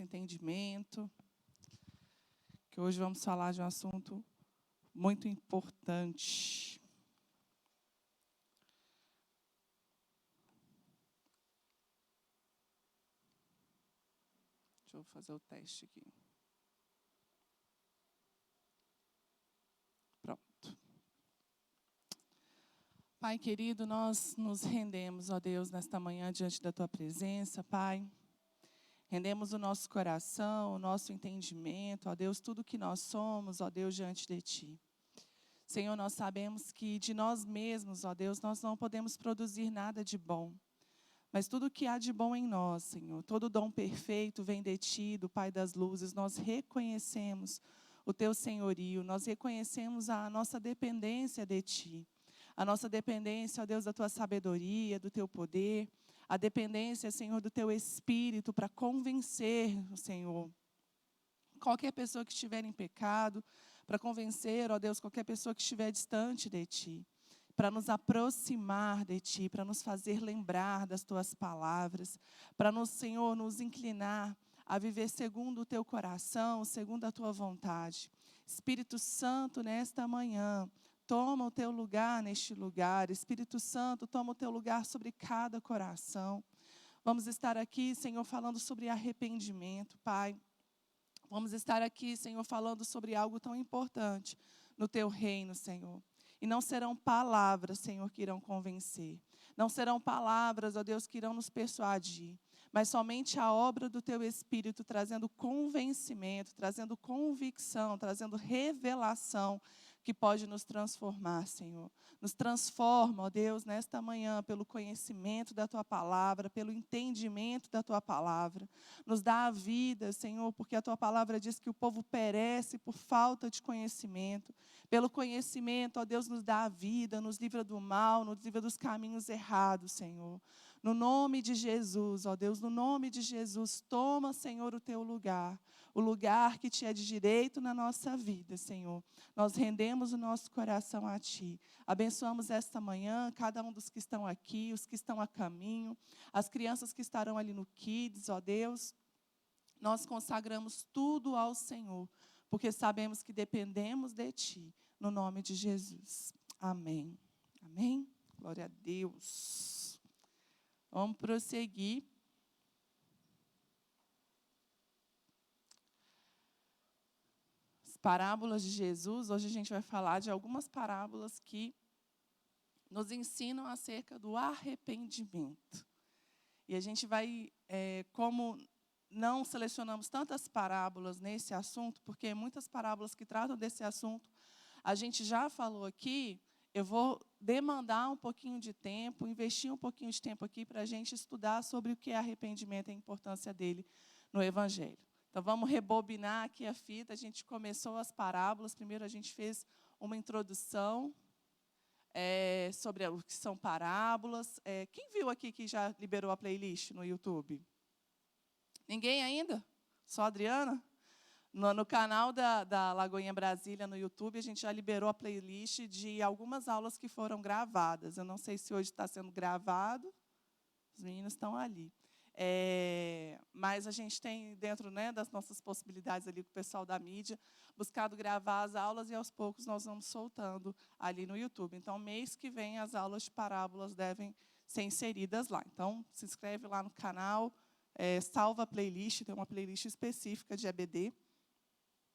entendimento, que hoje vamos falar de um assunto muito importante. Deixa eu fazer o teste aqui. Pronto. Pai querido, nós nos rendemos, ó Deus, nesta manhã diante da Tua presença, Pai. Rendemos o nosso coração, o nosso entendimento, ó Deus, tudo que nós somos, ó Deus, diante de Ti. Senhor, nós sabemos que de nós mesmos, ó Deus, nós não podemos produzir nada de bom. Mas tudo que há de bom em nós, Senhor, todo dom perfeito vem de Ti, do Pai das luzes. Nós reconhecemos o Teu senhorio, nós reconhecemos a nossa dependência de Ti. A nossa dependência, ó Deus, da Tua sabedoria, do Teu poder. A dependência, Senhor, do Teu Espírito para convencer, Senhor, qualquer pessoa que estiver em pecado, para convencer, ó Deus, qualquer pessoa que estiver distante de Ti, para nos aproximar de Ti, para nos fazer lembrar das Tuas palavras, para nos, Senhor, nos inclinar a viver segundo o Teu coração, segundo a Tua vontade. Espírito Santo, nesta manhã, toma o Teu lugar neste lugar. Espírito Santo, toma o Teu lugar sobre cada coração. Vamos estar aqui, Senhor, falando sobre arrependimento, Pai. Vamos estar aqui, Senhor, falando sobre algo tão importante no Teu reino, Senhor. E não serão palavras, Senhor, que irão convencer. Não serão palavras, ó Deus, que irão nos persuadir. Mas somente a obra do Teu Espírito trazendo convencimento, trazendo convicção, trazendo revelação que pode nos transformar, Senhor. Nos transforma, ó Deus, nesta manhã, pelo conhecimento da Tua palavra, pelo entendimento da Tua palavra. Nos dá a vida, Senhor, porque a Tua palavra diz que o povo perece por falta de conhecimento. Pelo conhecimento, ó Deus, nos dá a vida, nos livra do mal, nos livra dos caminhos errados, Senhor. No nome de Jesus, ó Deus, no nome de Jesus, toma, Senhor, o Teu lugar. O lugar que Te é de direito na nossa vida, Senhor. Nós rendemos o nosso coração a Ti. Abençoamos esta manhã, cada um dos que estão aqui, os que estão a caminho, as crianças que estarão ali no Kids, ó Deus. Nós consagramos tudo ao Senhor, porque sabemos que dependemos de Ti, no nome de Jesus. Amém. Amém? Glória a Deus. Vamos prosseguir. Parábolas de Jesus. Hoje a gente vai falar de algumas parábolas que nos ensinam acerca do arrependimento. E a gente vai, como não selecionamos tantas parábolas nesse assunto, porque muitas parábolas que tratam desse assunto, a gente já falou aqui, eu vou demandar um pouquinho de tempo, investir um pouquinho de tempo aqui para a gente estudar sobre o que é arrependimento e a importância dele no Evangelho. Então, vamos rebobinar aqui a fita. A gente começou as parábolas. Primeiro, a gente fez uma introdução sobre o que são parábolas. Quem viu aqui que já liberou a playlist no YouTube? Ninguém ainda? Só a Adriana? No canal da Lagoinha Brasília, no YouTube, a gente já liberou a playlist de algumas aulas que foram gravadas. Eu não sei se hoje está sendo gravado. Os meninos estão ali. Mas a gente tem, dentro, né, das nossas possibilidades ali com o pessoal da mídia, buscado gravar as aulas e, aos poucos, nós vamos soltando ali no YouTube. Então, mês que vem, as aulas de parábolas devem ser inseridas lá. Então, se inscreve lá no canal, salva a playlist, tem uma playlist específica de EBD,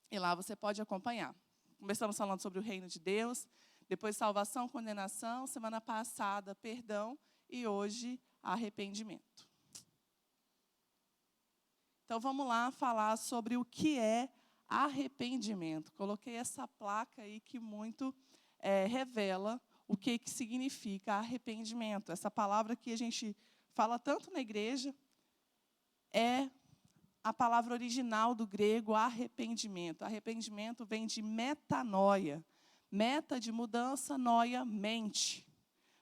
e lá você pode acompanhar. Começamos falando sobre o reino de Deus, depois salvação, condenação, semana passada, perdão, e hoje, arrependimento. Então, vamos lá falar sobre o que é arrependimento. Coloquei essa placa aí que muito revela o que significa arrependimento. Essa palavra que a gente fala tanto na igreja é a palavra original do grego arrependimento. Arrependimento vem de metanoia. Meta de mudança, noia, mente.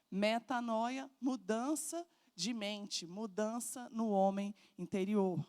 Metanoia, mudança de mente, mudança no homem interior.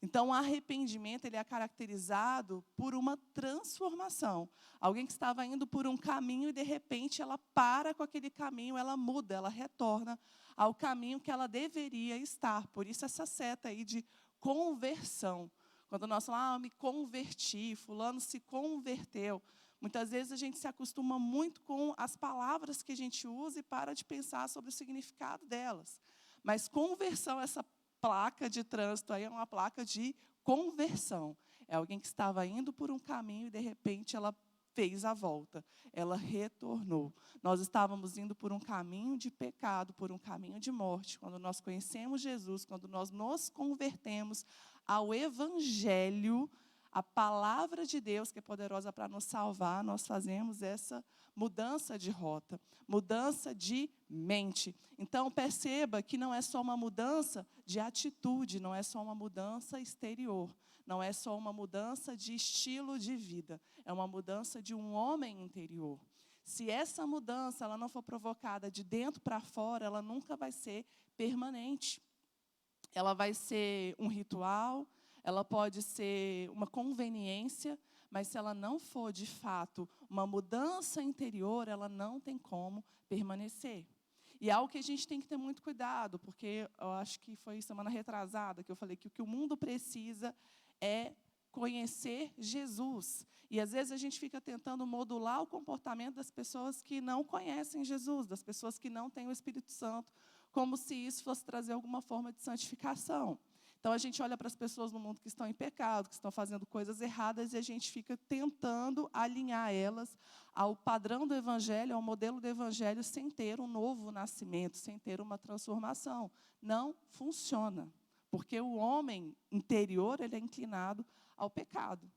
Então, o arrependimento ele é caracterizado por uma transformação. Alguém que estava indo por um caminho e, de repente, ela para com aquele caminho, ela muda, ela retorna ao caminho que ela deveria estar. Por isso, essa seta aí de conversão. Quando nós falamos, eu me converti, fulano se converteu. Muitas vezes a gente se acostuma muito com as palavras que a gente usa e para de pensar sobre o significado delas. Mas conversão, essa placa de trânsito aí é uma placa de conversão. É alguém que estava indo por um caminho e, de repente, ela fez a volta. Ela retornou. Nós estávamos indo por um caminho de pecado, por um caminho de morte. Quando nós conhecemos Jesus, quando nós nos convertemos ao Evangelho, a palavra de Deus, que é poderosa para nos salvar, nós fazemos essa mudança de rota, mudança de mente. Então, perceba que não é só uma mudança de atitude, não é só uma mudança exterior, não é só uma mudança de estilo de vida, é uma mudança de um homem interior. Se essa mudança ela não for provocada de dentro para fora, ela nunca vai ser permanente. Ela vai ser um ritual, ela pode ser uma conveniência, mas se ela não for, de fato, uma mudança interior, ela não tem como permanecer. E é algo que a gente tem que ter muito cuidado, porque eu acho que foi semana retrasada que eu falei que o que o mundo precisa é conhecer Jesus. E, às vezes, a gente fica tentando modular o comportamento das pessoas que não conhecem Jesus, das pessoas que não têm o Espírito Santo, como se isso fosse trazer alguma forma de santificação. Então, a gente olha para as pessoas no mundo que estão em pecado, que estão fazendo coisas erradas, e a gente fica tentando alinhar elas ao padrão do Evangelho, ao modelo do Evangelho, sem ter um novo nascimento, sem ter uma transformação. Não funciona, porque o homem interior ele é inclinado ao pecado.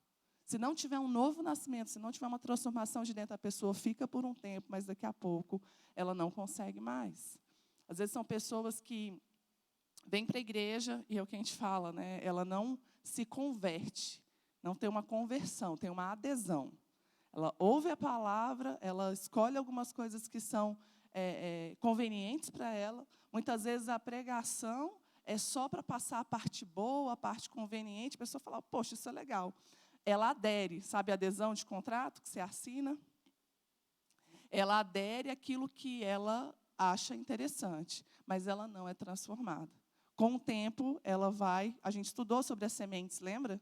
Se não tiver um novo nascimento, se não tiver uma transformação de dentro da pessoa, fica por um tempo, mas daqui a pouco ela não consegue mais. Às vezes são pessoas que vem para a igreja, e é o que a gente fala, né? Ela não se converte, não tem uma conversão, tem uma adesão. Ela ouve a palavra, ela escolhe algumas coisas que são convenientes para ela. Muitas vezes a pregação é só para passar a parte boa, a parte conveniente. A pessoa fala, poxa, isso é legal. Ela adere, sabe a adesão de contrato que você assina? Ela adere àquilo que ela acha interessante, mas ela não é transformada. Com o tempo, ela vai... A gente estudou sobre as sementes, lembra?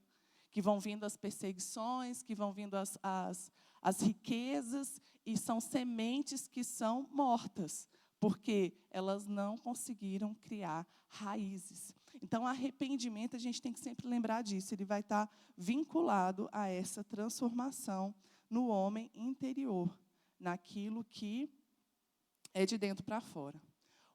Que vão vindo as perseguições, que vão vindo as riquezas, e são sementes que são mortas, porque elas não conseguiram criar raízes. Então, arrependimento, a gente tem que sempre lembrar disso, ele vai estar vinculado a essa transformação no homem interior, naquilo que é de dentro para fora.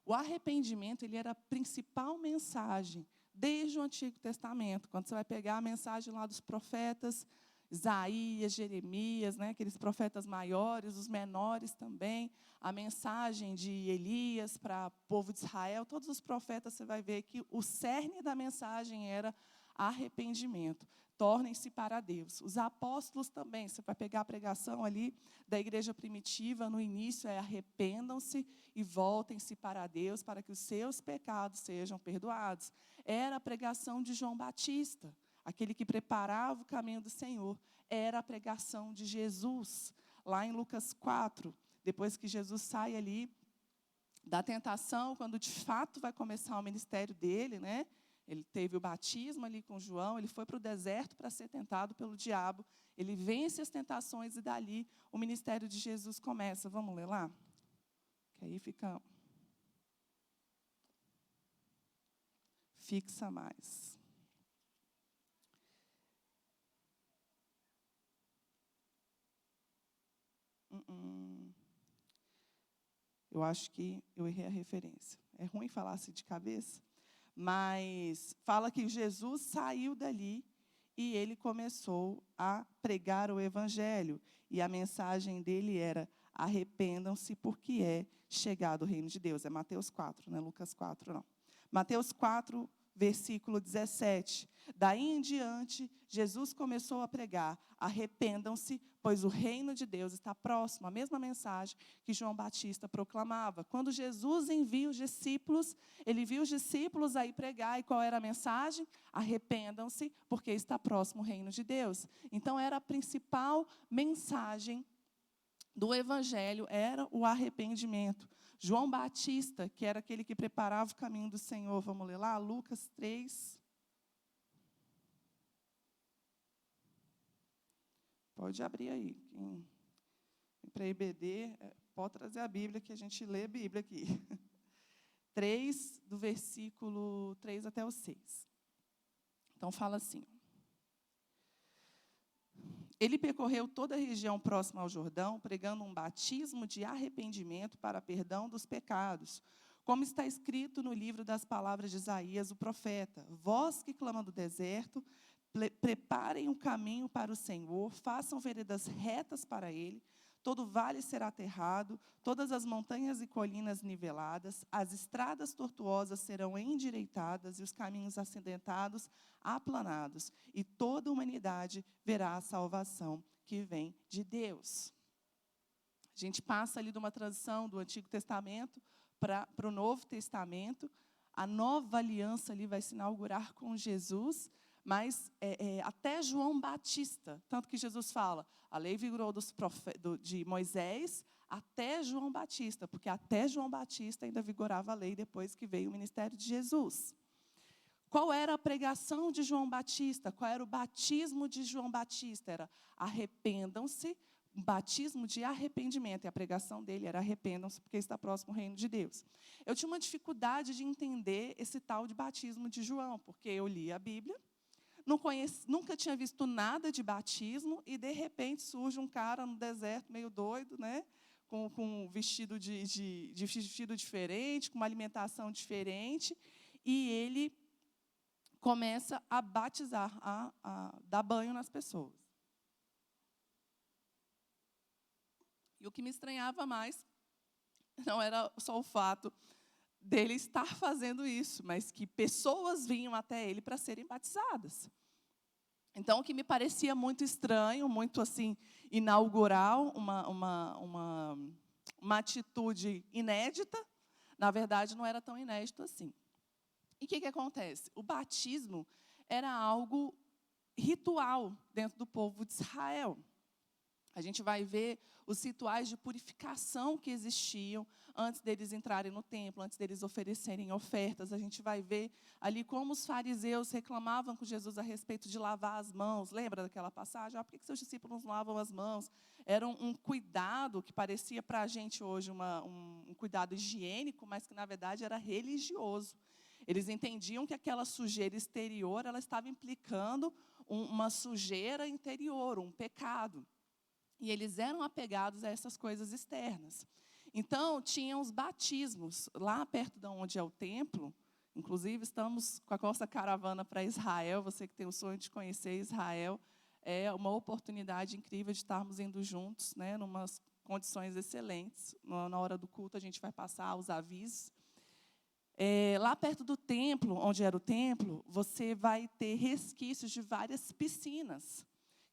O arrependimento ele era a principal mensagem desde o Antigo Testamento. Quando você vai pegar a mensagem lá dos profetas, Isaías, Jeremias, né, aqueles profetas maiores, os menores também, a mensagem de Elias para o povo de Israel, todos os profetas você vai ver que o cerne da mensagem era arrependimento. Tornem-se para Deus. Os apóstolos também, você vai pegar a pregação ali da igreja primitiva, no início é arrependam-se e voltem-se para Deus, para que os seus pecados sejam perdoados. Era a pregação de João Batista, aquele que preparava o caminho do Senhor. Era a pregação de Jesus, lá em Lucas 4, depois que Jesus sai ali da tentação, quando de fato vai começar o ministério dele, né? Ele teve o batismo ali com João, ele foi para o deserto para ser tentado pelo diabo. Ele vence as tentações e dali o ministério de Jesus começa. Vamos ler lá? Que aí fixa mais. Eu acho que eu errei a referência. É ruim falar assim de cabeça? Mas fala que Jesus saiu dali e ele começou a pregar o Evangelho. E a mensagem dele era, arrependam-se porque é chegado o reino de Deus. É Mateus 4, não é Lucas 4, não. Mateus 4, versículo 17. Daí em diante, Jesus começou a pregar, arrependam-se, pois o reino de Deus está próximo. A mesma mensagem que João Batista proclamava. Quando Jesus envia os discípulos, ele viu os discípulos aí pregar, e qual era a mensagem? Arrependam-se, porque está próximo o reino de Deus. Então, era a principal mensagem do Evangelho, era o arrependimento. João Batista, que era aquele que preparava o caminho do Senhor, vamos ler lá, Lucas 3. Pode abrir aí. Para EBD, pode trazer a Bíblia, que a gente lê a Bíblia aqui. 3, do versículo 3 até o 6. Então, fala assim. Ele percorreu toda a região próxima ao Jordão, pregando um batismo de arrependimento para perdão dos pecados, como está escrito no livro das palavras de Isaías, o profeta: vós que clamam do deserto, preparem um caminho para o Senhor, façam veredas retas para ele, todo vale será aterrado, todas as montanhas e colinas niveladas, as estradas tortuosas serão endireitadas e os caminhos acidentados aplanados, e toda a humanidade verá a salvação que vem de Deus. A gente passa ali de uma transição do Antigo Testamento para o Novo Testamento. A nova aliança ali vai se inaugurar com Jesus, mas até João Batista, tanto que Jesus fala, a lei vigorou de Moisés até João Batista, porque até João Batista ainda vigorava a lei depois que veio o ministério de Jesus. Qual era a pregação de João Batista? Qual era o batismo de João Batista? Era arrependam-se, um batismo de arrependimento. E a pregação dele era arrependam-se, porque está próximo o reino de Deus. Eu tinha uma dificuldade de entender esse tal de batismo de João, porque eu li a Bíblia, nunca tinha visto nada de batismo, e, de repente, surge um cara no deserto, meio doido, né? Com um vestido vestido diferente, com uma alimentação diferente, e ele começa a batizar, a dar banho nas pessoas. E o que me estranhava mais não era só o fato dele estar fazendo isso, mas que pessoas vinham até ele para serem batizadas. Então, o que me parecia muito estranho, muito assim, inaugural, uma atitude inédita, na verdade, não era tão inédito assim. E o que acontece? O batismo era algo ritual dentro do povo de Israel. A gente vai ver os rituais de purificação que existiam antes deles entrarem no templo, antes deles oferecerem ofertas. A gente vai ver ali como os fariseus reclamavam com Jesus a respeito de lavar as mãos. Lembra daquela passagem? Por que seus discípulos não lavam as mãos? Era um cuidado que parecia para a gente hoje um cuidado higiênico, mas que, na verdade, era religioso. Eles entendiam que aquela sujeira exterior ela estava implicando uma sujeira interior, um pecado. E eles eram apegados a essas coisas externas. Então, tinham os batismos. Lá perto de onde é o templo, inclusive estamos com a nossa caravana para Israel, você que tem o sonho de conhecer Israel, é uma oportunidade incrível de estarmos indo juntos, né, em umas condições excelentes. Na hora do culto, a gente vai passar os avisos. Lá perto do templo, onde era o templo, você vai ter resquícios de várias piscinas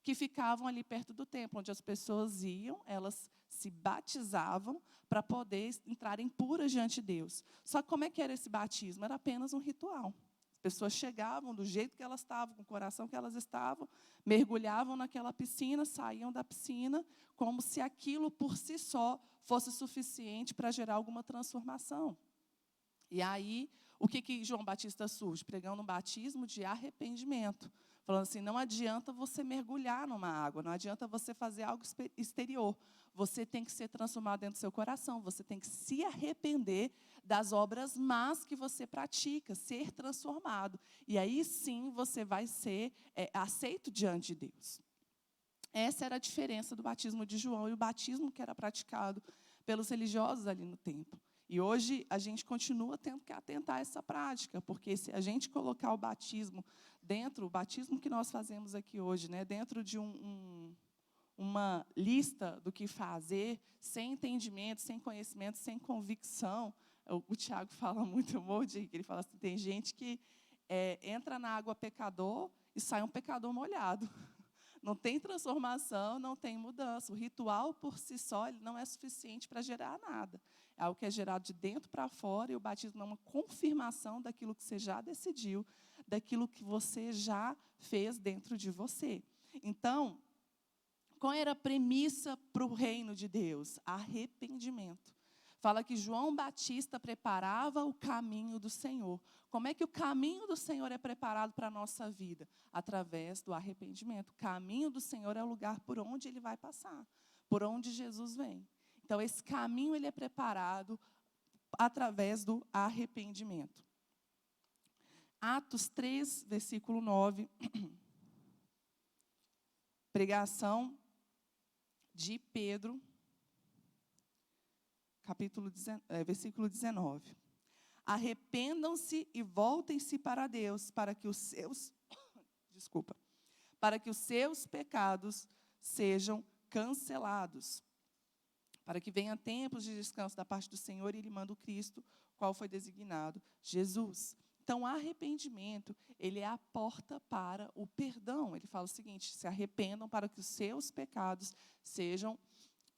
que ficavam ali perto do templo, onde as pessoas iam, elas se batizavam para poder entrarem puras diante de Deus. Só que como é que era esse batismo? Era apenas um ritual. As pessoas chegavam do jeito que elas estavam, com o coração que elas estavam, mergulhavam naquela piscina, saíam da piscina, como se aquilo por si só fosse suficiente para gerar alguma transformação. E aí, o que João Batista surge? Pregando um batismo de arrependimento. Falando assim, não adianta você mergulhar numa água, não adianta você fazer algo exterior. Você tem que ser transformado dentro do seu coração, você tem que se arrepender das obras más que você pratica, ser transformado. E aí sim você vai ser aceito diante de Deus. Essa era a diferença do batismo de João e o batismo que era praticado pelos religiosos ali no templo. E hoje a gente continua tendo que atentar a essa prática, porque se a gente colocar o batismo que nós fazemos aqui hoje, né, dentro de uma lista do que fazer, sem entendimento, sem conhecimento, sem convicção, o Tiago fala muito, ele fala assim, tem gente que entra na água pecador e sai um pecador molhado. Não tem transformação, não tem mudança. O ritual, por si só, ele não é suficiente para gerar nada. É algo que é gerado de dentro para fora, e o batismo é uma confirmação daquilo que você já decidiu, daquilo que você já fez dentro de você. Então, qual era a premissa para o reino de Deus? Arrependimento. Fala que João Batista preparava o caminho do Senhor. Como é que o caminho do Senhor é preparado para a nossa vida? Através do arrependimento. O caminho do Senhor é o lugar por onde Ele vai passar, por onde Jesus vem. Então, esse caminho ele é preparado através do arrependimento. Atos 3, versículo 9. Pregação de Pedro, versículo 19. Arrependam-se e voltem-se para Deus, para que os seus pecados sejam cancelados, para que venha tempos de descanso da parte do Senhor, e Ele manda o Cristo, qual foi designado Jesus. Então, o arrependimento, ele é a porta para o perdão. Ele fala o seguinte: se arrependam para que os seus pecados sejam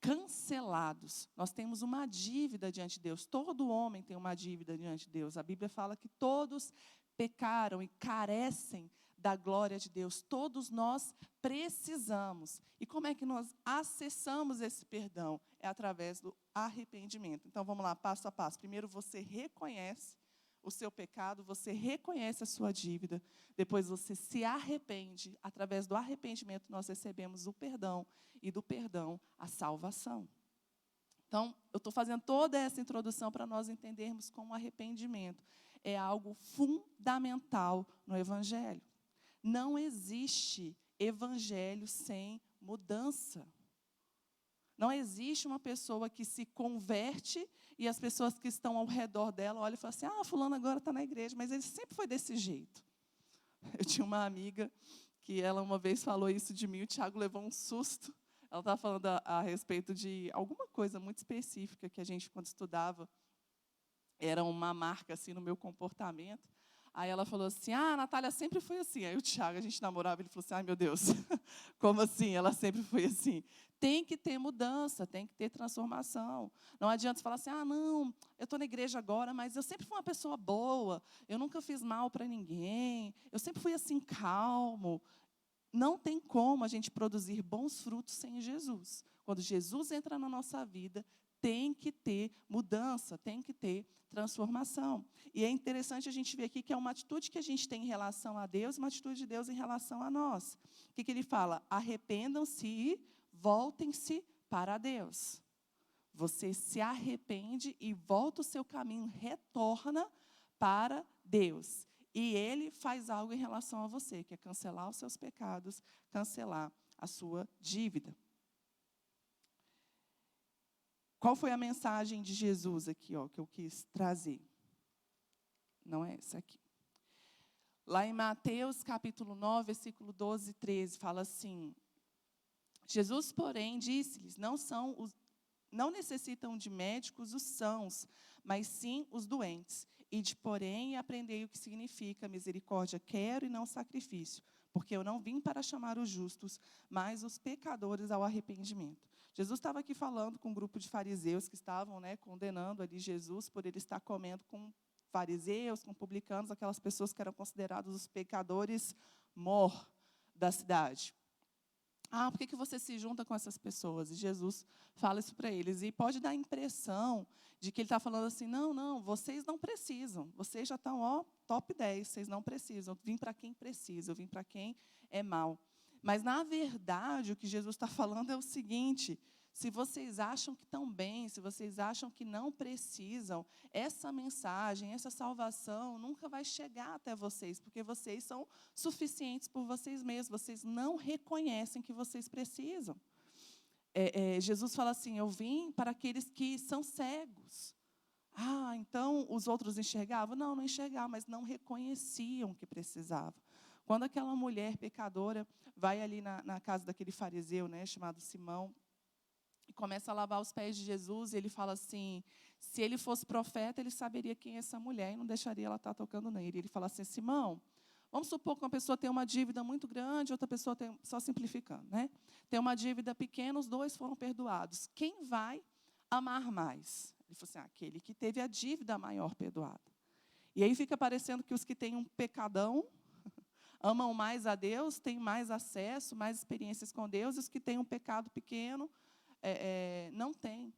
cancelados. Nós temos uma dívida diante de Deus. Todo homem tem uma dívida diante de Deus. A Bíblia fala que todos pecaram e carecem da glória de Deus. Todos nós precisamos. E como é que nós acessamos esse perdão? É através do arrependimento. Então, vamos lá, passo a passo. Primeiro, você reconhece o seu pecado, você reconhece a sua dívida. Depois, você se arrepende. Através do arrependimento, nós recebemos o perdão. E do perdão, a salvação. Então, eu estou fazendo toda essa introdução para nós entendermos como o arrependimento é algo fundamental no Evangelho. Não existe evangelho sem mudança. Não existe uma pessoa que se converte e as pessoas que estão ao redor dela olham e falam assim: fulano agora está na igreja, mas ele sempre foi desse jeito. Eu tinha uma amiga que ela uma vez falou isso de mim, o Tiago levou um susto. Ela estava falando a respeito de alguma coisa muito específica que a gente, quando estudava, era uma marca assim, no meu comportamento. Aí ela falou assim: a Natália sempre foi assim. Aí o Tiago, a gente namorava, ele falou assim: ai meu Deus, como assim? Ela sempre foi assim. Tem que ter mudança, tem que ter transformação. Não adianta você falar assim: não, eu estou na igreja agora, mas eu sempre fui uma pessoa boa, eu nunca fiz mal para ninguém, eu sempre fui assim calmo. Não tem como a gente produzir bons frutos sem Jesus. Quando Jesus entra na nossa vida, tem que ter mudança, tem que ter transformação. E é interessante a gente ver aqui que é uma atitude que a gente tem em relação a Deus, uma atitude de Deus em relação a nós. O que ele fala? Arrependam-se e voltem-se para Deus. Você se arrepende e volta o seu caminho, retorna para Deus. E Ele faz algo em relação a você, que é cancelar os seus pecados, cancelar a sua dívida. Qual foi a mensagem de Jesus aqui, que eu quis trazer? Não é essa aqui. Lá em Mateus, capítulo 9, versículo 12 e 13, fala assim: Jesus, porém, disse-lhes: não necessitam de médicos os sãos, mas sim os doentes. Ide, porém, e aprendei o que significa misericórdia quero e não sacrifício, porque eu não vim para chamar os justos, mas os pecadores ao arrependimento. Jesus estava aqui falando com um grupo de fariseus que estavam condenando ali Jesus por ele estar comendo com fariseus, com publicanos, aquelas pessoas que eram considerados os pecadores mor da cidade. Por que você se junta com essas pessoas? E Jesus fala isso para eles. E pode dar a impressão de que ele está falando assim: não, vocês não precisam. Vocês já estão, top 10, vocês não precisam. Eu vim para quem precisa, eu vim para quem é mau. Mas, na verdade, o que Jesus está falando é o seguinte: se vocês acham que estão bem, se vocês acham que não precisam, essa mensagem, essa salvação nunca vai chegar até vocês, porque vocês são suficientes por vocês mesmos, vocês não reconhecem que vocês precisam. Jesus fala assim: eu vim para aqueles que são cegos. Então os outros enxergavam? Não enxergavam, mas não reconheciam que precisavam. Quando aquela mulher pecadora vai ali na casa daquele fariseu, chamado Simão, e começa a lavar os pés de Jesus, e ele fala assim: se ele fosse profeta, ele saberia quem é essa mulher e não deixaria ela estar tocando nele. Ele fala assim: Simão, vamos supor que uma pessoa tem uma dívida muito grande, outra pessoa tem, só simplificando, tem uma dívida pequena, os dois foram perdoados. Quem vai amar mais? Ele falou assim: aquele que teve a dívida maior perdoada. E aí fica parecendo que os que têm um pecadão amam mais a Deus, têm mais acesso, mais experiências com Deus, e os que têm um pecado pequeno não têm.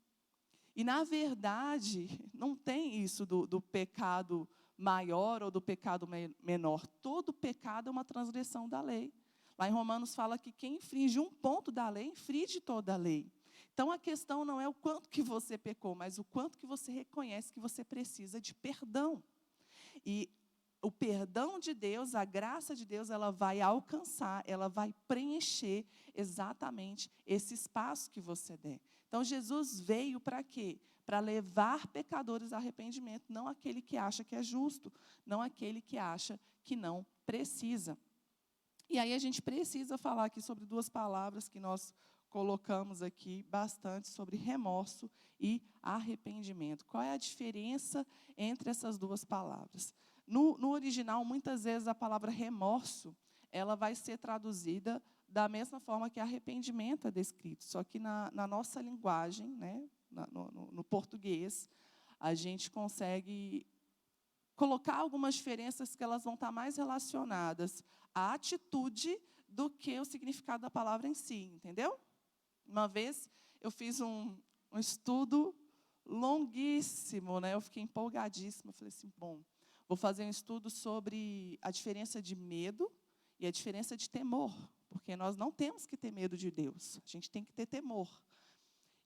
E, na verdade, não tem isso do pecado maior ou do pecado menor. Todo pecado é uma transgressão da lei. Lá em Romanos fala que quem infringe um ponto da lei, infringe toda a lei. Então, a questão não é o quanto que você pecou, mas o quanto que você reconhece que você precisa de perdão. E o perdão de Deus, a graça de Deus, ela vai alcançar, ela vai preencher exatamente esse espaço que você der. Então, Jesus veio para quê? Para levar pecadores ao arrependimento, não aquele que acha que é justo, não aquele que acha que não precisa. E aí a gente precisa falar aqui sobre duas palavras que nós colocamos aqui bastante, sobre remorso e arrependimento. Qual é a diferença entre essas duas palavras? No original, muitas vezes, a palavra remorso, ela vai ser traduzida da mesma forma que arrependimento é descrito. Só que na nossa linguagem, né, no português, a gente consegue colocar algumas diferenças que elas vão estar mais relacionadas à atitude do que o significado da palavra em si, entendeu? Uma vez eu fiz um estudo longuíssimo, né? Eu fiquei empolgadíssima, falei assim, bom, vou fazer um estudo sobre a diferença de medo e a diferença de temor, porque nós não temos que ter medo de Deus, a gente tem que ter temor.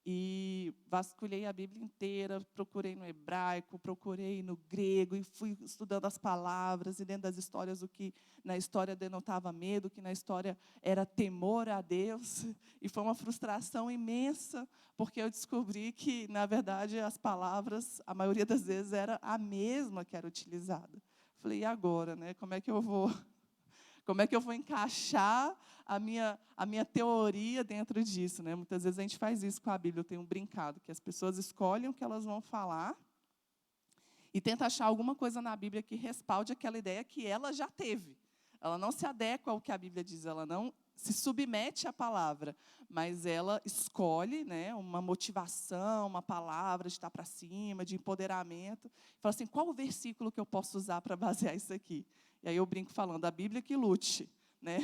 E vasculhei a Bíblia inteira, procurei no hebraico, procurei no grego, e fui estudando as palavras, e dentro das histórias, o que na história denotava medo, o que na história era temor a Deus. E foi uma frustração imensa, porque eu descobri que, na verdade, as palavras, a maioria das vezes, era a mesma que era utilizada. Falei, e agora, né? Como é que eu vou encaixar a minha teoria dentro disso, né? Muitas vezes a gente faz isso com a Bíblia. Eu tenho brincado, que as pessoas escolhem o que elas vão falar e tentam achar alguma coisa na Bíblia que respalde aquela ideia que ela já teve. Ela não se adequa ao que a Bíblia diz, ela não se submete à palavra, mas ela escolhe, né, uma motivação, uma palavra de estar para cima, de empoderamento. Fala assim, qual o versículo que eu posso usar para basear isso aqui? E aí eu brinco falando, a Bíblia que lute, né,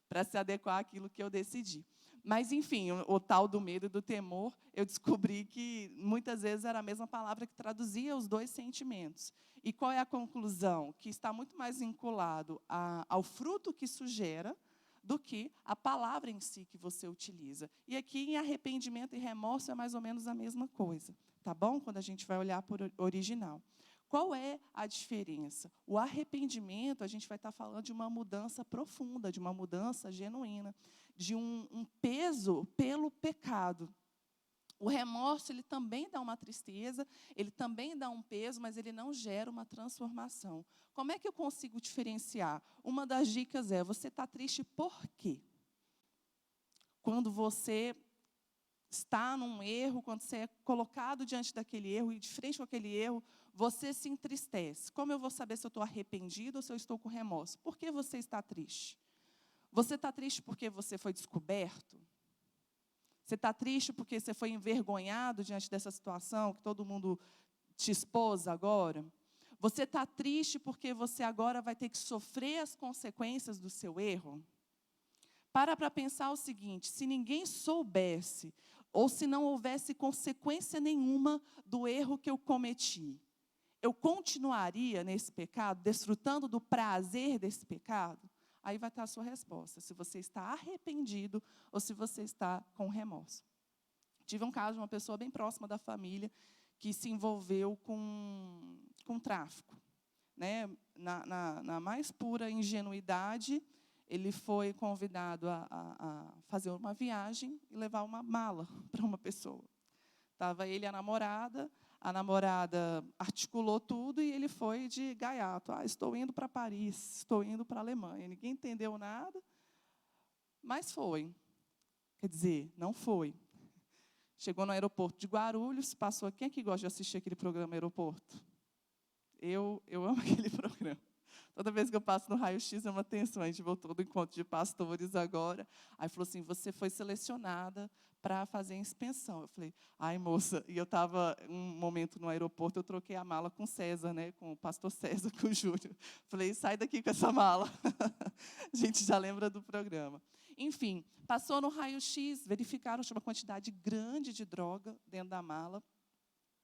para se adequar àquilo que eu decidi. Mas, enfim, o tal do medo e do temor, eu descobri que muitas vezes era a mesma palavra que traduzia os dois sentimentos. E qual é a conclusão? Que está muito mais vinculado ao fruto que isso gera do que a palavra em si que você utiliza. E aqui, em arrependimento e remorso, é mais ou menos a mesma coisa, tá bom? Quando a gente vai olhar por original. Qual é a diferença? O arrependimento, a gente vai estar falando de uma mudança profunda, de uma mudança genuína, de um peso pelo pecado. O remorso, ele também dá uma tristeza, ele também dá um peso, mas ele não gera uma transformação. Como é que eu consigo diferenciar? Uma das dicas é, você está triste por quê? Quando você está num erro, quando você é colocado diante daquele erro e de frente com aquele erro, você se entristece. Como eu vou saber se eu estou arrependido ou se eu estou com remorso? Por que você está triste? Você está triste porque você foi descoberto? Você está triste porque você foi envergonhado diante dessa situação, que todo mundo te expôs agora? Você está triste porque você agora vai ter que sofrer as consequências do seu erro? Para pensar o seguinte, se ninguém soubesse, ou se não houvesse consequência nenhuma do erro que eu cometi, eu continuaria nesse pecado, desfrutando do prazer desse pecado? Aí vai estar a sua resposta, se você está arrependido ou se você está com remorso. Tive um caso de uma pessoa bem próxima da família que se envolveu com tráfico, né? Na mais pura ingenuidade, ele foi convidado a fazer uma viagem e levar uma mala para uma pessoa. Estava ele e a namorada articulou tudo e ele foi de gaiato. Estou indo para Paris, estou indo para a Alemanha. Ninguém entendeu nada, mas foi. Quer dizer, não foi. Chegou no aeroporto de Guarulhos, passou. Quem é que gosta de assistir aquele programa Aeroporto? Eu amo aquele programa. Toda vez que eu passo no raio-x é uma tensão. A gente voltou do encontro de pastores agora. Aí falou assim, você foi selecionada para fazer a inspeção. Eu falei, ai, moça. E eu estava, um momento no aeroporto, eu troquei a mala com o César, né, com o pastor César, com o Júnior. Falei, sai daqui com essa mala. A gente já lembra do programa. Enfim, passou no raio-x, verificaram uma quantidade grande de droga dentro da mala.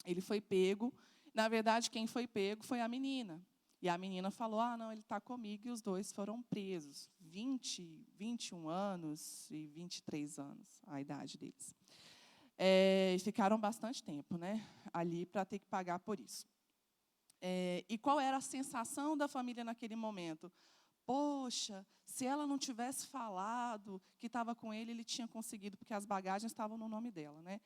Ele foi pego. Na verdade, quem foi pego foi a menina. E a menina falou, não, ele está comigo, e os dois foram presos. 21 anos e 23 anos, a idade deles. E ficaram bastante tempo, né, ali para ter que pagar por isso. E qual era a sensação da família naquele momento? Poxa, se ela não tivesse falado que estava com ele, ele tinha conseguido, porque as bagagens estavam no nome dela, né?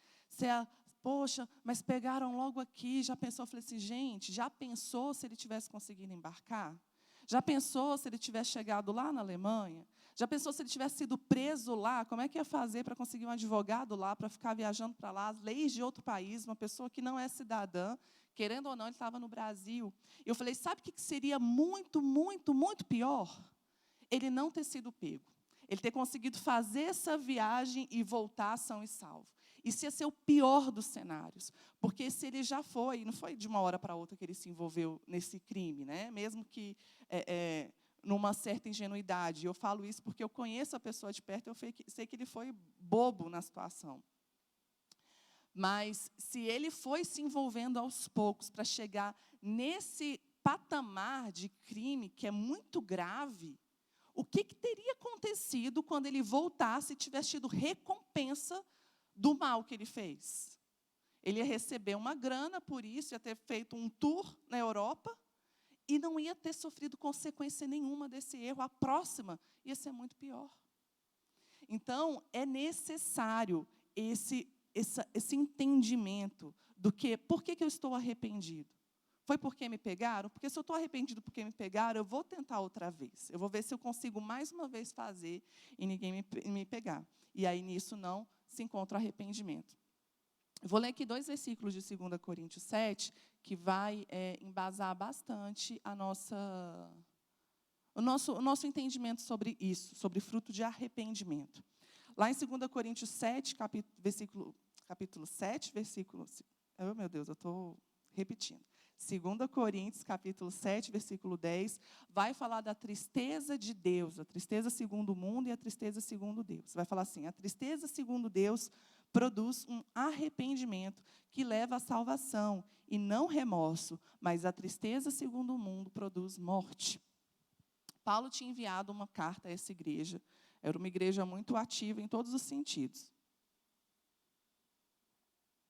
Poxa, mas pegaram logo aqui, já pensou? Eu falei assim, gente, já pensou se ele tivesse conseguido embarcar? Já pensou se ele tivesse chegado lá na Alemanha? Já pensou se ele tivesse sido preso lá? Como é que ia fazer para conseguir um advogado lá, para ficar viajando para lá, leis de outro país, uma pessoa que não é cidadã, querendo ou não, ele estava no Brasil. E eu falei, sabe o que seria muito, muito, muito pior? Ele não ter sido pego. Ele ter conseguido fazer essa viagem e voltar são e salvo. Isso ia ser o pior dos cenários. Porque se ele já foi, não foi de uma hora para outra que ele se envolveu nesse crime, né? Mesmo que numa certa ingenuidade. Eu falo isso porque eu conheço a pessoa de perto, eu sei que ele foi bobo na situação. Mas se ele foi se envolvendo aos poucos para chegar nesse patamar de crime que é muito grave, o que teria acontecido quando ele voltasse e tivesse tido recompensa do mal que ele fez? Ele ia receber uma grana por isso, ia ter feito um tour na Europa e não ia ter sofrido consequência nenhuma desse erro. A próxima ia ser muito pior. Então, é necessário esse entendimento do que, por que eu estou arrependido? Foi porque me pegaram? Porque se eu estou arrependido porque me pegaram, eu vou tentar outra vez. Eu vou ver se eu consigo mais uma vez fazer e ninguém me pegar. E aí, nisso, não se encontra arrependimento. Eu vou ler aqui 2 versículos de 2 Coríntios 7, que vai embasar bastante o nosso entendimento sobre isso, sobre fruto de arrependimento. Lá em 2 Coríntios 7, capítulo 7, versículo... Oh, meu Deus, eu estou repetindo. 2 Coríntios, capítulo 7, versículo 10, vai falar da tristeza de Deus, a tristeza segundo o mundo e a tristeza segundo Deus. Vai falar assim, a tristeza segundo Deus produz um arrependimento que leva à salvação, e não remorso, mas a tristeza segundo o mundo produz morte. Paulo tinha enviado uma carta a essa igreja. Era uma igreja muito ativa em todos os sentidos.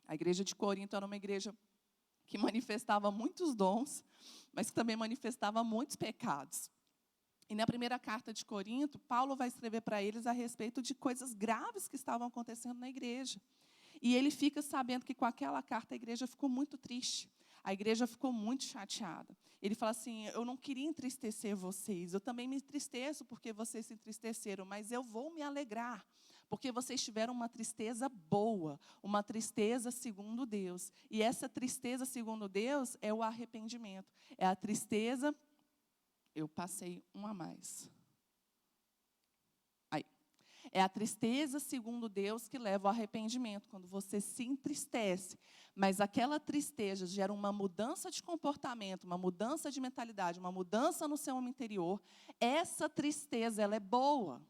A igreja de Corinto era uma igreja que manifestava muitos dons, mas que também manifestava muitos pecados. E na primeira carta de Corinto, Paulo vai escrever para eles a respeito de coisas graves que estavam acontecendo na igreja. E ele fica sabendo que com aquela carta a igreja ficou muito triste. A igreja ficou muito chateada. Ele fala assim, eu não queria entristecer vocês, eu também me entristeço porque vocês se entristeceram, mas eu vou me alegrar, porque vocês tiveram uma tristeza boa, uma tristeza segundo Deus. E essa tristeza segundo Deus é o arrependimento. É a tristeza, eu passei um a mais. É a tristeza segundo Deus que leva ao arrependimento, quando você se entristece. Mas aquela tristeza gera uma mudança de comportamento, uma mudança de mentalidade, uma mudança no seu homem interior. Essa tristeza, ela é boa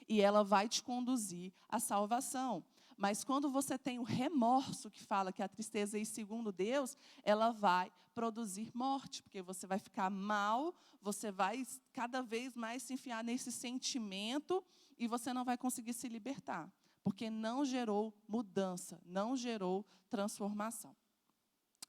e ela vai te conduzir à salvação. Mas quando você tem o remorso, que fala que a tristeza é segundo Deus, ela vai produzir morte, porque você vai ficar mal, você vai cada vez mais se enfiar nesse sentimento e você não vai conseguir se libertar, porque não gerou mudança, não gerou transformação.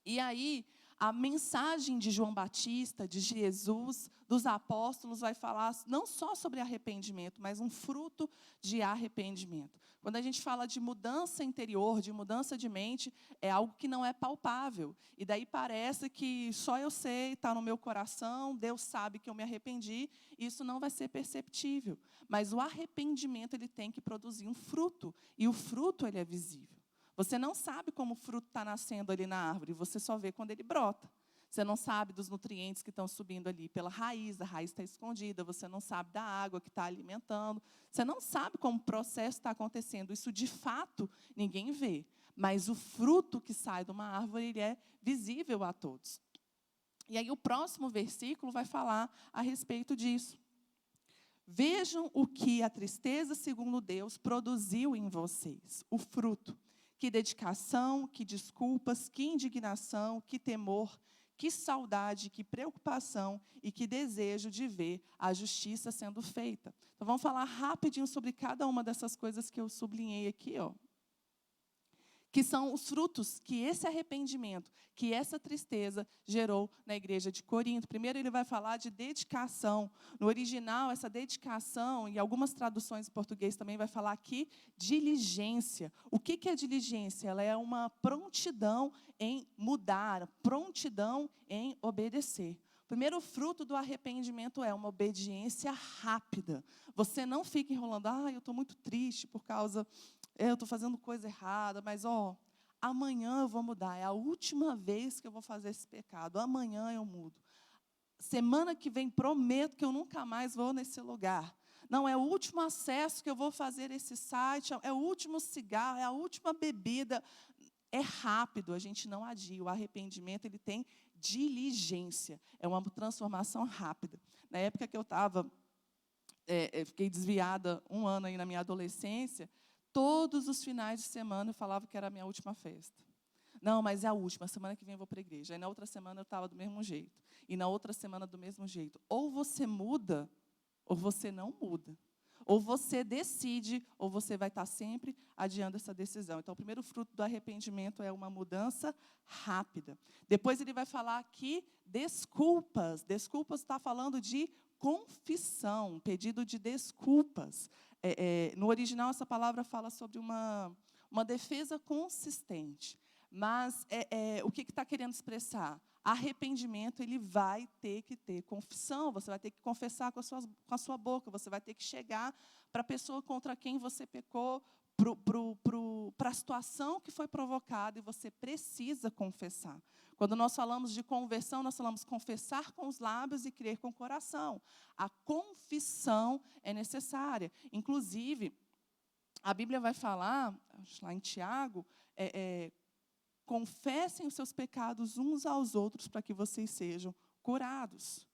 E aí, a mensagem de João Batista, de Jesus, dos apóstolos, vai falar não só sobre arrependimento, mas um fruto de arrependimento. Quando a gente fala de mudança interior, de mudança de mente, é algo que não é palpável. E daí parece que só eu sei, está no meu coração, Deus sabe que eu me arrependi, isso não vai ser perceptível. Mas o arrependimento, ele tem que produzir um fruto, e o fruto, ele é visível. Você não sabe como o fruto está nascendo ali na árvore, você só vê quando ele brota. Você não sabe dos nutrientes que estão subindo ali pela raiz, a raiz está escondida, você não sabe da água que está alimentando, você não sabe como o processo está acontecendo. Isso, de fato, ninguém vê. Mas o fruto que sai de uma árvore, ele é visível a todos. E aí o próximo versículo vai falar a respeito disso. Vejam o que a tristeza, segundo Deus, produziu em vocês, o fruto, que dedicação, que desculpas, que indignação, que temor, que saudade, que preocupação e que desejo de ver a justiça sendo feita. Então, vamos falar rapidinho sobre cada uma dessas coisas que eu sublinhei aqui, ó. Que são os frutos que esse arrependimento, que essa tristeza gerou na igreja de Corinto. Primeiro, ele vai falar de dedicação. No original, essa dedicação, e algumas traduções em português também vai falar aqui, diligência. O que é diligência? Ela é uma prontidão em mudar, prontidão em obedecer. O primeiro fruto do arrependimento é uma obediência rápida. Você não fica enrolando, eu estou muito triste por causa... eu estou fazendo coisa errada, mas, amanhã eu vou mudar. É a última vez que eu vou fazer esse pecado. Amanhã eu mudo. Semana que vem, prometo que eu nunca mais vou nesse lugar. Não, é o último acesso que eu vou fazer esse site, é o último cigarro, é a última bebida. É rápido, a gente não adia. O arrependimento, ele tem diligência. É uma transformação rápida. Na época que eu estava, fiquei desviada 1 ano aí na minha adolescência, todos os finais de semana eu falava que era a minha última festa. Não, mas é a última, semana que vem eu vou para a igreja. Aí na outra semana eu estava do mesmo jeito. E na outra semana do mesmo jeito. Ou você muda, ou você não muda. Ou você decide, ou você vai estar sempre adiando essa decisão. Então, o primeiro fruto do arrependimento é uma mudança rápida. Depois ele vai falar aqui desculpas. Desculpas está falando de confissão, pedido de desculpas. No original, essa palavra fala sobre uma defesa consistente. Mas o que está querendo expressar? Arrependimento, ele vai ter que ter confissão. Você vai ter que confessar com a sua boca. Você vai ter que chegar para a pessoa contra quem você pecou, para a situação que foi provocada, e você precisa confessar. Quando nós falamos de conversão, nós falamos confessar com os lábios e crer com o coração. A confissão é necessária. Inclusive, a Bíblia vai falar, lá em Tiago, confessem os seus pecados uns aos outros para que vocês sejam curados.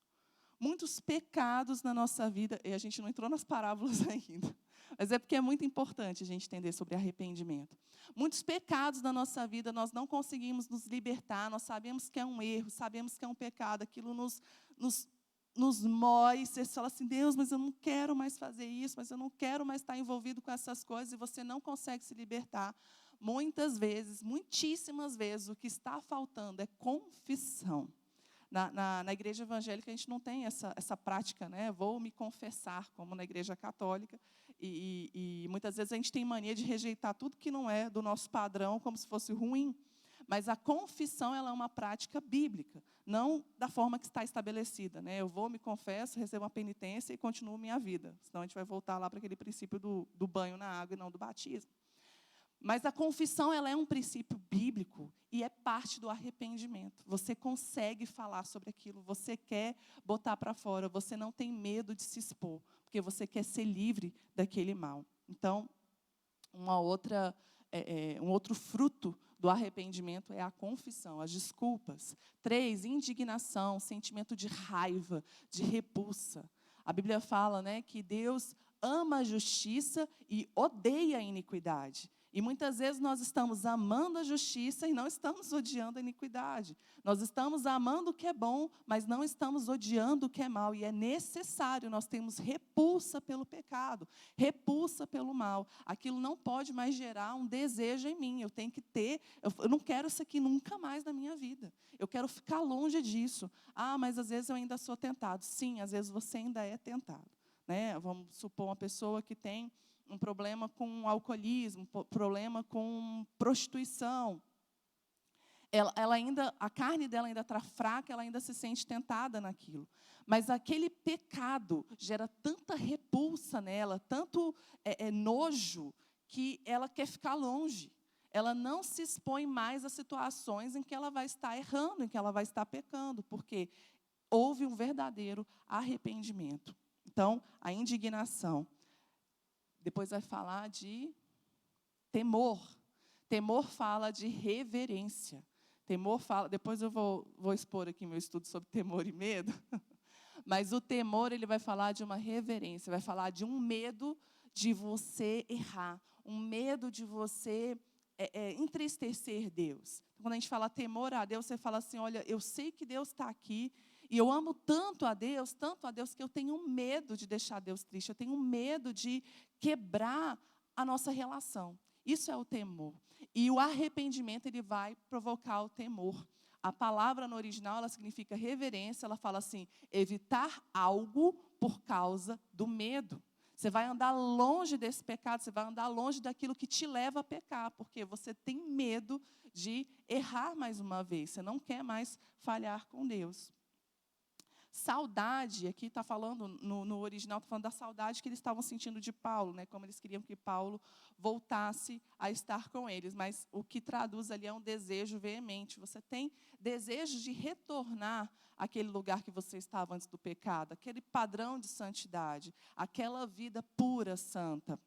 Muitos pecados na nossa vida, e a gente não entrou nas parábolas ainda, mas é porque é muito importante a gente entender sobre arrependimento. Muitos pecados na nossa vida nós não conseguimos nos libertar, nós sabemos que é um erro, sabemos que é um pecado, aquilo nos mói, você fala assim, Deus, mas eu não quero mais fazer isso, mas eu não quero mais estar envolvido com essas coisas, e você não consegue se libertar. Muitas vezes, muitíssimas vezes, o que está faltando é confissão. Na igreja evangélica, a gente não tem essa prática, né? Vou me confessar, como na igreja católica. E muitas vezes a gente tem mania de rejeitar tudo que não é do nosso padrão, como se fosse ruim. Mas a confissão, ela é uma prática bíblica, não da forma que está estabelecida, né? Eu vou, me confesso, recebo uma penitência e continuo minha vida. Senão a gente vai voltar lá para aquele princípio do banho na água e não do batismo. Mas a confissão, ela é um princípio bíblico e é parte do arrependimento. Você consegue falar sobre aquilo, você quer botar para fora, você não tem medo de se expor, porque você quer ser livre daquele mal. Então, um outro fruto do arrependimento é a confissão, as desculpas. 3, indignação, sentimento de raiva, de repulsa. A Bíblia fala, né, que Deus ama a justiça e odeia a iniquidade. E muitas vezes nós estamos amando a justiça e não estamos odiando a iniquidade. Nós estamos amando o que é bom, mas não estamos odiando o que é mal. E é necessário, nós temos repulsa pelo pecado, repulsa pelo mal. Aquilo não pode mais gerar um desejo em mim. Eu tenho que ter, eu não quero isso aqui nunca mais na minha vida. Eu quero ficar longe disso. Mas às vezes eu ainda sou tentado. Sim, às vezes você ainda é tentado, né? Vamos supor uma pessoa que tem um problema com alcoolismo, problema com prostituição. Ela ainda, a carne dela ainda está fraca, ela ainda se sente tentada naquilo. Mas aquele pecado gera tanta repulsa nela, tanto nojo, que ela quer ficar longe. Ela não se expõe mais a situações em que ela vai estar errando, em que ela vai estar pecando, porque houve um verdadeiro arrependimento. Então, a indignação. Depois vai falar de temor. Temor fala de reverência. Temor fala, depois eu vou expor aqui meu estudo sobre temor e medo. Mas o temor, ele vai falar de uma reverência, vai falar de um medo de você errar, um medo de você entristecer Deus. Então, quando a gente fala temor a Deus, você fala assim, olha, eu sei que Deus está aqui, e eu amo tanto a Deus, que eu tenho medo de deixar Deus triste, eu tenho medo de quebrar a nossa relação. Isso é o temor. E o arrependimento, ele vai provocar o temor. A palavra no original, ela significa reverência, ela fala assim, evitar algo por causa do medo. Você vai andar longe desse pecado, você vai andar longe daquilo que te leva a pecar, porque você tem medo de errar mais uma vez, você não quer mais falhar com Deus. Saudade, aqui está falando, no original, está falando da saudade que eles estavam sentindo de Paulo, né, como eles queriam que Paulo voltasse a estar com eles. Mas o que traduz ali é um desejo veemente. Você tem desejo de retornar àquele lugar que você estava antes do pecado, aquele padrão de santidade, aquela vida pura, santa.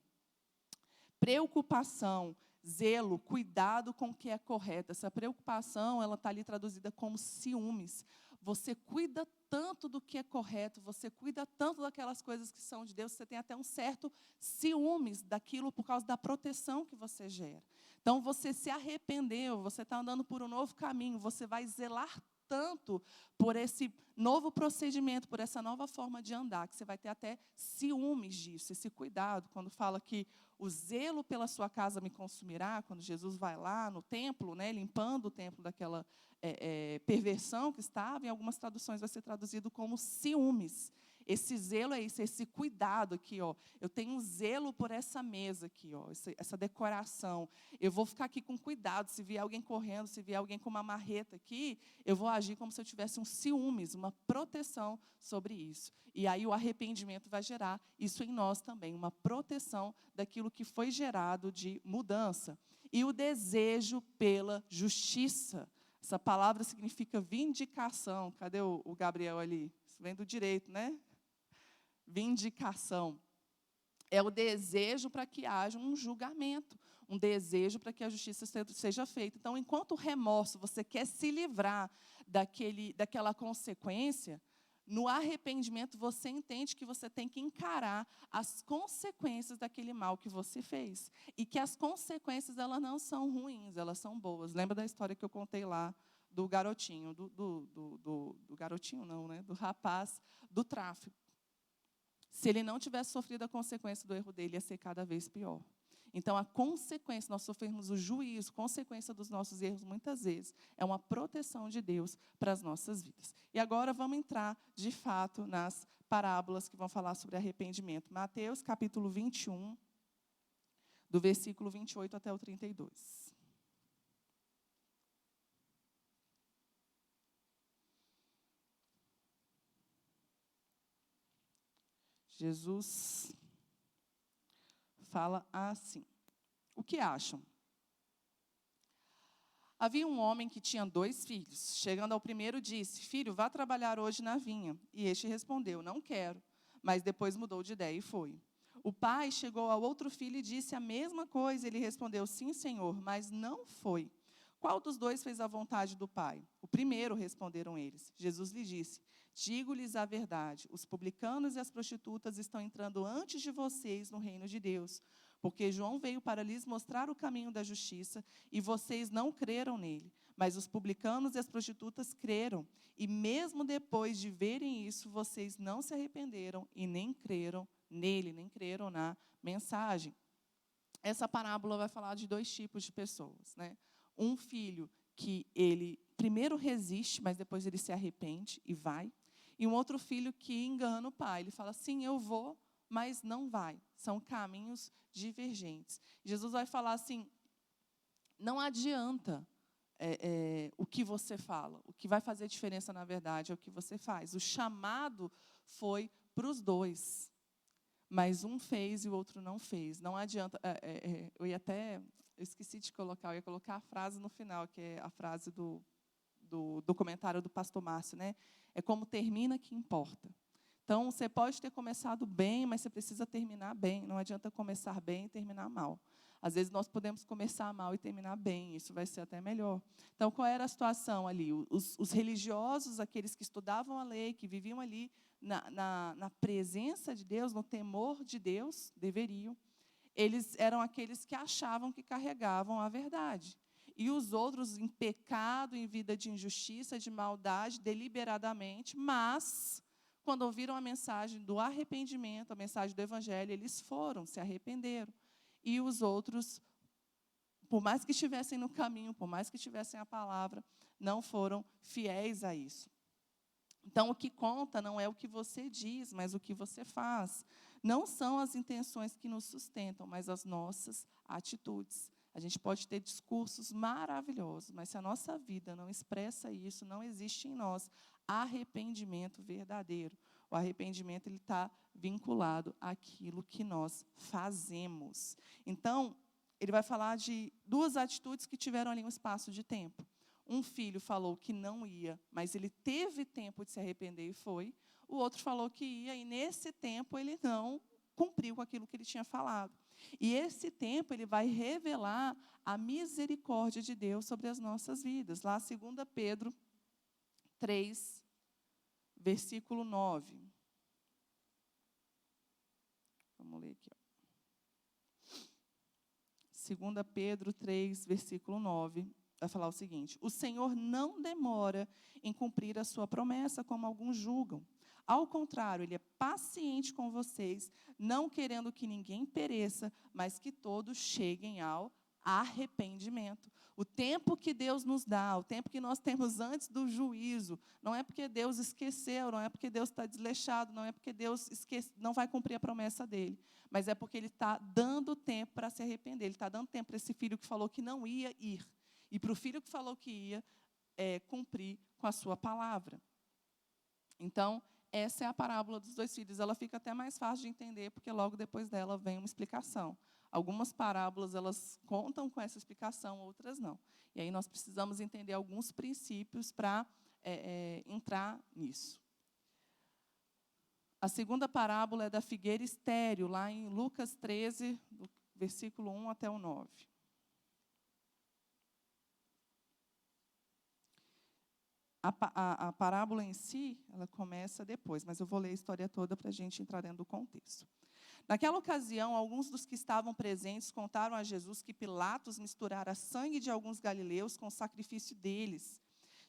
Preocupação, zelo, cuidado com o que é correto. Essa preocupação, ela está ali traduzida como ciúmes. Você cuida tanto do que é correto, você cuida tanto daquelas coisas que são de Deus, você tem até um certo ciúmes daquilo por causa da proteção que você gera. Então, você se arrependeu, você está andando por um novo caminho, você vai zelar tanto por esse novo procedimento, por essa nova forma de andar, que você vai ter até ciúmes disso, esse cuidado. Quando fala que o zelo pela sua casa me consumirá, quando Jesus vai lá no templo, né, limpando o templo daquela perversão que estava, em algumas traduções vai ser traduzido como ciúmes. Esse zelo é isso, esse cuidado aqui, ó. Eu tenho um zelo por essa mesa aqui, ó, essa decoração. Eu vou ficar aqui com cuidado. Se vier alguém correndo, se vier alguém com uma marreta aqui, eu vou agir como se eu tivesse um ciúmes, uma proteção sobre isso. E aí o arrependimento vai gerar isso em nós também, uma proteção daquilo que foi gerado de mudança. E o desejo pela justiça. Essa palavra significa vindicação. Cadê o Gabriel ali? Isso vem do direito, né? Vindicação. É o desejo para que haja um julgamento, um desejo para que a justiça seja feita. Então, enquanto o remorso, você quer se livrar daquela consequência, no arrependimento você entende que você tem que encarar as consequências daquele mal que você fez. E que as consequências, elas não são ruins, elas são boas. Lembra da história que eu contei lá do garotinho, do garotinho não, né? Do rapaz do tráfico. Se ele não tivesse sofrido a consequência do erro dele, ia ser cada vez pior. Então, a consequência, nós sofremos o juízo, consequência dos nossos erros, muitas vezes, é uma proteção de Deus para as nossas vidas. E agora vamos entrar, de fato, nas parábolas que vão falar sobre arrependimento. Mateus, capítulo 21, do versículo 28 até o 32. Jesus fala assim. O que acham? Havia um homem que tinha 2 filhos. Chegando ao primeiro, disse, filho, vá trabalhar hoje na vinha. E este respondeu, não quero. Mas depois mudou de ideia e foi. O pai chegou ao outro filho e disse a mesma coisa. Ele respondeu, sim, senhor, mas não foi. Qual dos 2 fez a vontade do pai? O primeiro, responderam eles. Jesus lhe disse, digo-lhes a verdade, os publicanos e as prostitutas estão entrando antes de vocês no reino de Deus, porque João veio para lhes mostrar o caminho da justiça e vocês não creram nele. Mas os publicanos e as prostitutas creram, e mesmo depois de verem isso, vocês não se arrependeram e nem creram nele, nem creram na mensagem. Essa parábola vai falar de 2 tipos de pessoas, né? Um filho que ele primeiro resiste, mas depois ele se arrepende e vai. E um outro filho que engana o pai. Ele fala, sim, eu vou, mas não vai. São caminhos divergentes. Jesus vai falar assim, não adianta o que você fala. O que vai fazer diferença, na verdade, é o que você faz. O chamado foi para os 2. Mas um fez e o outro não fez. Não adianta. Eu esqueci de colocar, eu ia colocar a frase no final, que é a frase do documentário do pastor Márcio, né? É como termina que importa. Então, você pode ter começado bem, mas você precisa terminar bem. Não adianta começar bem e terminar mal. Às vezes, nós podemos começar mal e terminar bem. Isso vai ser até melhor. Então, qual era a situação ali? Os religiosos, aqueles que estudavam a lei, que viviam ali na presença de Deus, no temor de Deus, deveriam. Eles eram aqueles que achavam que carregavam a verdade. E os outros em pecado, em vida de injustiça, de maldade, deliberadamente, mas, quando ouviram a mensagem do arrependimento, a mensagem do Evangelho, eles foram, se arrependeram. E os outros, por mais que estivessem no caminho, por mais que tivessem a palavra, não foram fiéis a isso. Então, o que conta não é o que você diz, mas o que você faz. Não são as intenções que nos sustentam, mas as nossas atitudes. A gente pode ter discursos maravilhosos, mas se a nossa vida não expressa isso, não existe em nós arrependimento verdadeiro. O arrependimento ele está vinculado àquilo que nós fazemos. Então, ele vai falar de duas atitudes que tiveram ali um espaço de tempo. Um filho falou que não ia, mas ele teve tempo de se arrepender e foi. O outro falou que ia, e nesse tempo ele não cumpriu com aquilo que ele tinha falado. E esse tempo ele vai revelar a misericórdia de Deus sobre as nossas vidas. Lá, 2 Pedro 3, versículo 9. Vamos ler aqui. 2 Pedro 3, versículo 9. Vai falar o seguinte: o Senhor não demora em cumprir a sua promessa, como alguns julgam. Ao contrário, Ele é paciente com vocês, não querendo que ninguém pereça, mas que todos cheguem ao arrependimento. O tempo que Deus nos dá, o tempo que nós temos antes do juízo, não é porque Deus esqueceu, não é porque Deus está desleixado, não é porque Deus não vai cumprir a promessa dEle, mas é porque Ele está dando tempo para se arrepender. Ele está dando tempo para esse filho que falou que não ia ir. E para o filho que falou que ia cumprir com a sua palavra. Então, essa é a parábola dos dois filhos. Ela fica até mais fácil de entender, porque logo depois dela vem uma explicação. Algumas parábolas, elas contam com essa explicação, outras não. E aí nós precisamos entender alguns princípios para entrar nisso. A segunda parábola é da figueira estéril, lá em Lucas 13, do versículo 1 até o 9. A parábola em si, ela começa depois, mas eu vou ler a história toda para a gente entrar dentro do contexto. Naquela ocasião, alguns dos que estavam presentes contaram a Jesus que Pilatos misturara sangue de alguns galileus com o sacrifício deles.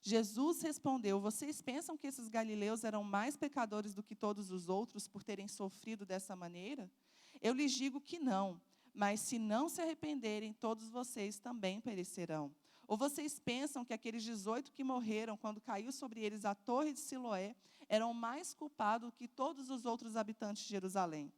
Jesus respondeu: vocês pensam que esses galileus eram mais pecadores do que todos os outros por terem sofrido dessa maneira? Eu lhes digo que não, mas se não se arrependerem, todos vocês também perecerão. Ou vocês pensam que aqueles 18 que morreram quando caiu sobre eles a torre de Siloé eram mais culpados que todos os outros habitantes de Jerusalém?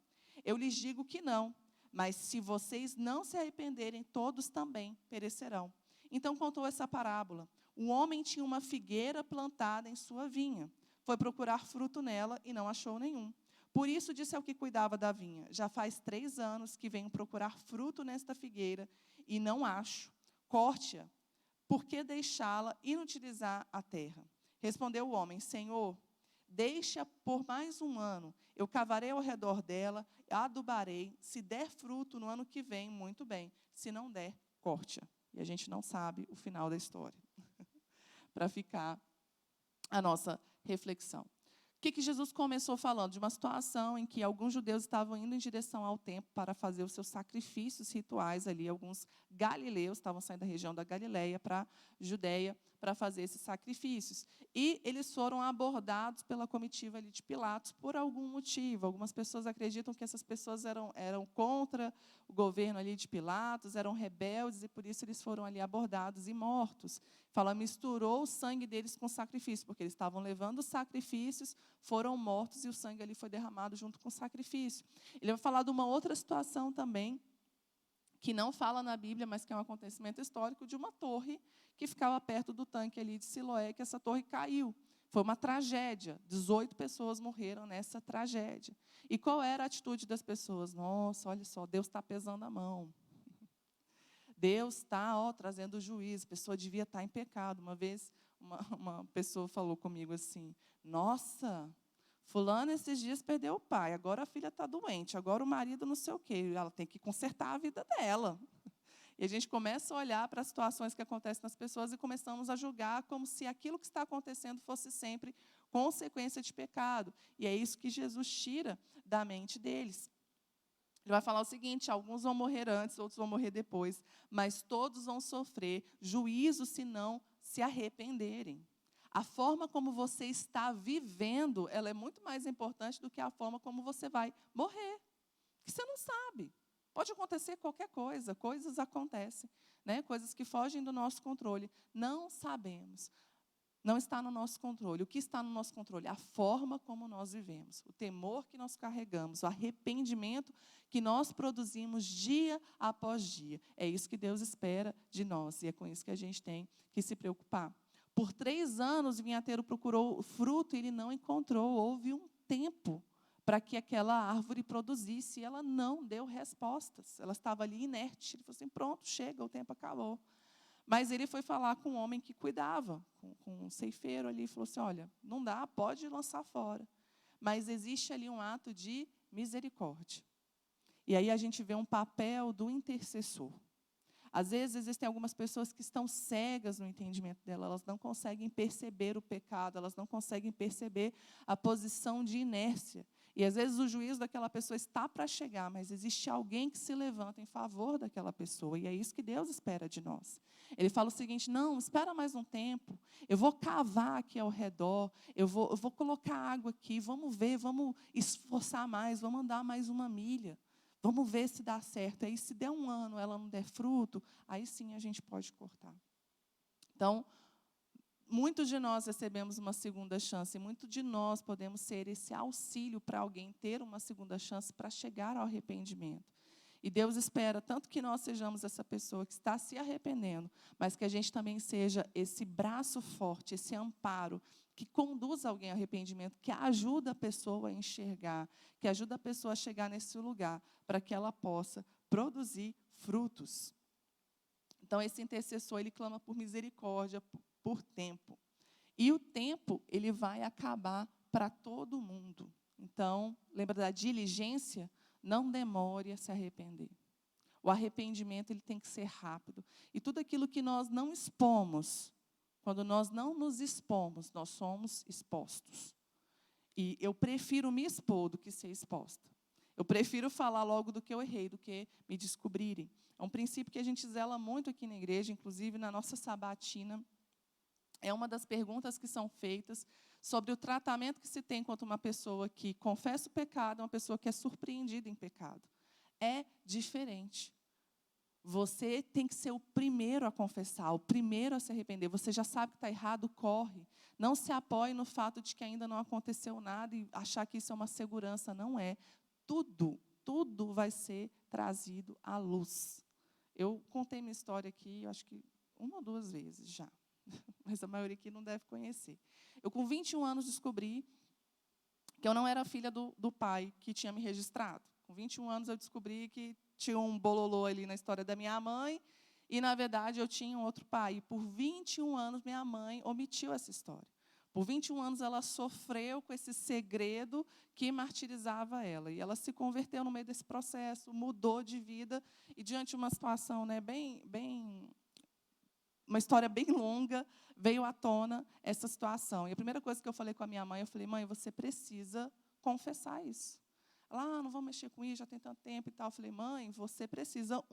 Eu lhes digo que não, mas se vocês não se arrependerem, todos também perecerão. Então contou essa parábola. Um homem tinha uma figueira plantada em sua vinha. Foi procurar fruto nela e não achou nenhum. Por isso disse ao que cuidava da vinha: já faz 3 anos que venho procurar fruto nesta figueira e não acho. Corte-a. Por que deixá-la inutilizar a terra? Respondeu o homem: Senhor, deixa por mais 1 ano. Eu cavarei ao redor dela, adubarei. Se der fruto no ano que vem, muito bem. Se não der, corte-a. E a gente não sabe o final da história. Para ficar a nossa reflexão. O que Jesus começou falando? De uma situação em que alguns judeus estavam indo em direção ao templo para fazer os seus sacrifícios rituais ali. Alguns galileus estavam saindo da região da Galileia para a Judeia para fazer esses sacrifícios. E eles foram abordados pela comitiva ali de Pilatos por algum motivo. Algumas pessoas acreditam que essas pessoas eram contra o governo ali de Pilatos, eram rebeldes, e por isso eles foram ali abordados e mortos. Fala, misturou o sangue deles com o sacrifício, porque eles estavam levando os sacrifícios, foram mortos e o sangue ali foi derramado junto com o sacrifício. Ele vai falar de uma outra situação também, que não fala na Bíblia, mas que é um acontecimento histórico, de uma torre que ficava perto do tanque ali de Siloé, que essa torre caiu. Foi uma tragédia. 18 pessoas morreram nessa tragédia. E qual era a atitude das pessoas? Nossa, olha só, Deus está pesando a mão. Deus está trazendo juízo. A pessoa devia estar em pecado. Uma vez, uma pessoa falou comigo assim: nossa, fulano esses dias perdeu o pai, agora a filha está doente, agora o marido não sei o quê. Ela tem que consertar a vida dela. E a gente começa a olhar para as situações que acontecem nas pessoas e começamos a julgar como se aquilo que está acontecendo fosse sempre consequência de pecado. E é isso que Jesus tira da mente deles. Ele vai falar o seguinte: alguns vão morrer antes, outros vão morrer depois, mas todos vão sofrer juízo se não se arrependerem. A forma como você está vivendo, ela é muito mais importante do que a forma como você vai morrer. Porque você não sabe. Pode acontecer qualquer coisa, coisas acontecem, né? Coisas que fogem do nosso controle. Não sabemos. Não está no nosso controle. O que está no nosso controle? A forma como nós vivemos, o temor que nós carregamos, o arrependimento que nós produzimos dia após dia. É isso que Deus espera de nós e é com isso que a gente tem que se preocupar. Por 3 anos, o vinhateiro procurou fruto e ele não encontrou. Houve um tempo para que aquela árvore produzisse e ela não deu respostas. Ela estava ali inerte. Ele falou assim: pronto, chega, o tempo acabou. Mas ele foi falar com um homem que cuidava, com um ceifeiro ali, e falou assim: olha, não dá, pode lançar fora. Mas existe ali um ato de misericórdia. E aí a gente vê um papel do intercessor. Às vezes, existem algumas pessoas que estão cegas no entendimento dela, elas não conseguem perceber o pecado, elas não conseguem perceber a posição de inércia. E, às vezes, o juízo daquela pessoa está para chegar, mas existe alguém que se levanta em favor daquela pessoa, e é isso que Deus espera de nós. Ele fala o seguinte: não, espera mais um tempo, eu vou cavar aqui ao redor, eu vou colocar água aqui, vamos ver, vamos esforçar mais, vamos andar mais 1 milha. Vamos ver se dá certo. Aí, se der 1 ano, ela não der fruto, aí sim a gente pode cortar. Então, muitos de nós recebemos uma segunda chance, e muitos de nós podemos ser esse auxílio para alguém ter uma segunda chance para chegar ao arrependimento. E Deus espera tanto que nós sejamos essa pessoa que está se arrependendo, mas que a gente também seja esse braço forte, esse amparo, que conduz alguém ao arrependimento, que ajuda a pessoa a enxergar, que ajuda a pessoa a chegar nesse lugar, para que ela possa produzir frutos. Então, esse intercessor, ele clama por misericórdia, por tempo. E o tempo, ele vai acabar para todo mundo. Então, lembra da diligência? Não demore a se arrepender. O arrependimento, ele tem que ser rápido. E tudo aquilo que nós não expomos, quando nós não nos expomos, nós somos expostos. E eu prefiro me expor do que ser exposta. Eu prefiro falar logo do que eu errei, do que me descobrirem. É um princípio que a gente zela muito aqui na igreja, inclusive na nossa sabatina. É uma das perguntas que são feitas sobre o tratamento que se tem contra uma pessoa que confessa o pecado, uma pessoa que é surpreendida em pecado. É diferente. Você tem que ser o primeiro a confessar, o primeiro a se arrepender. Você já sabe que está errado, corre. Não se apoie no fato de que ainda não aconteceu nada e achar que isso é uma segurança. Não é. Tudo vai ser trazido à luz. Eu contei minha história aqui, eu acho que 1 ou 2 vezes já. Mas a maioria aqui não deve conhecer. Eu, com 21 anos, descobri que eu não era filha do pai que tinha me registrado. Com 21 anos, eu descobri que tinha um bololô ali na história da minha mãe, e, na verdade, eu tinha um outro pai. E, por 21 anos, minha mãe omitiu essa história. Por 21 anos, ela sofreu com esse segredo que martirizava ela. E ela se converteu no meio desse processo, mudou de vida, e, diante de uma situação, né, uma história bem longa, veio à tona essa situação. E a primeira coisa que eu falei com a minha mãe, eu falei: mãe, você precisa confessar isso. Ela: não vamos mexer com isso, já tem tanto tempo e tal. Eu falei: mãe, você precisa,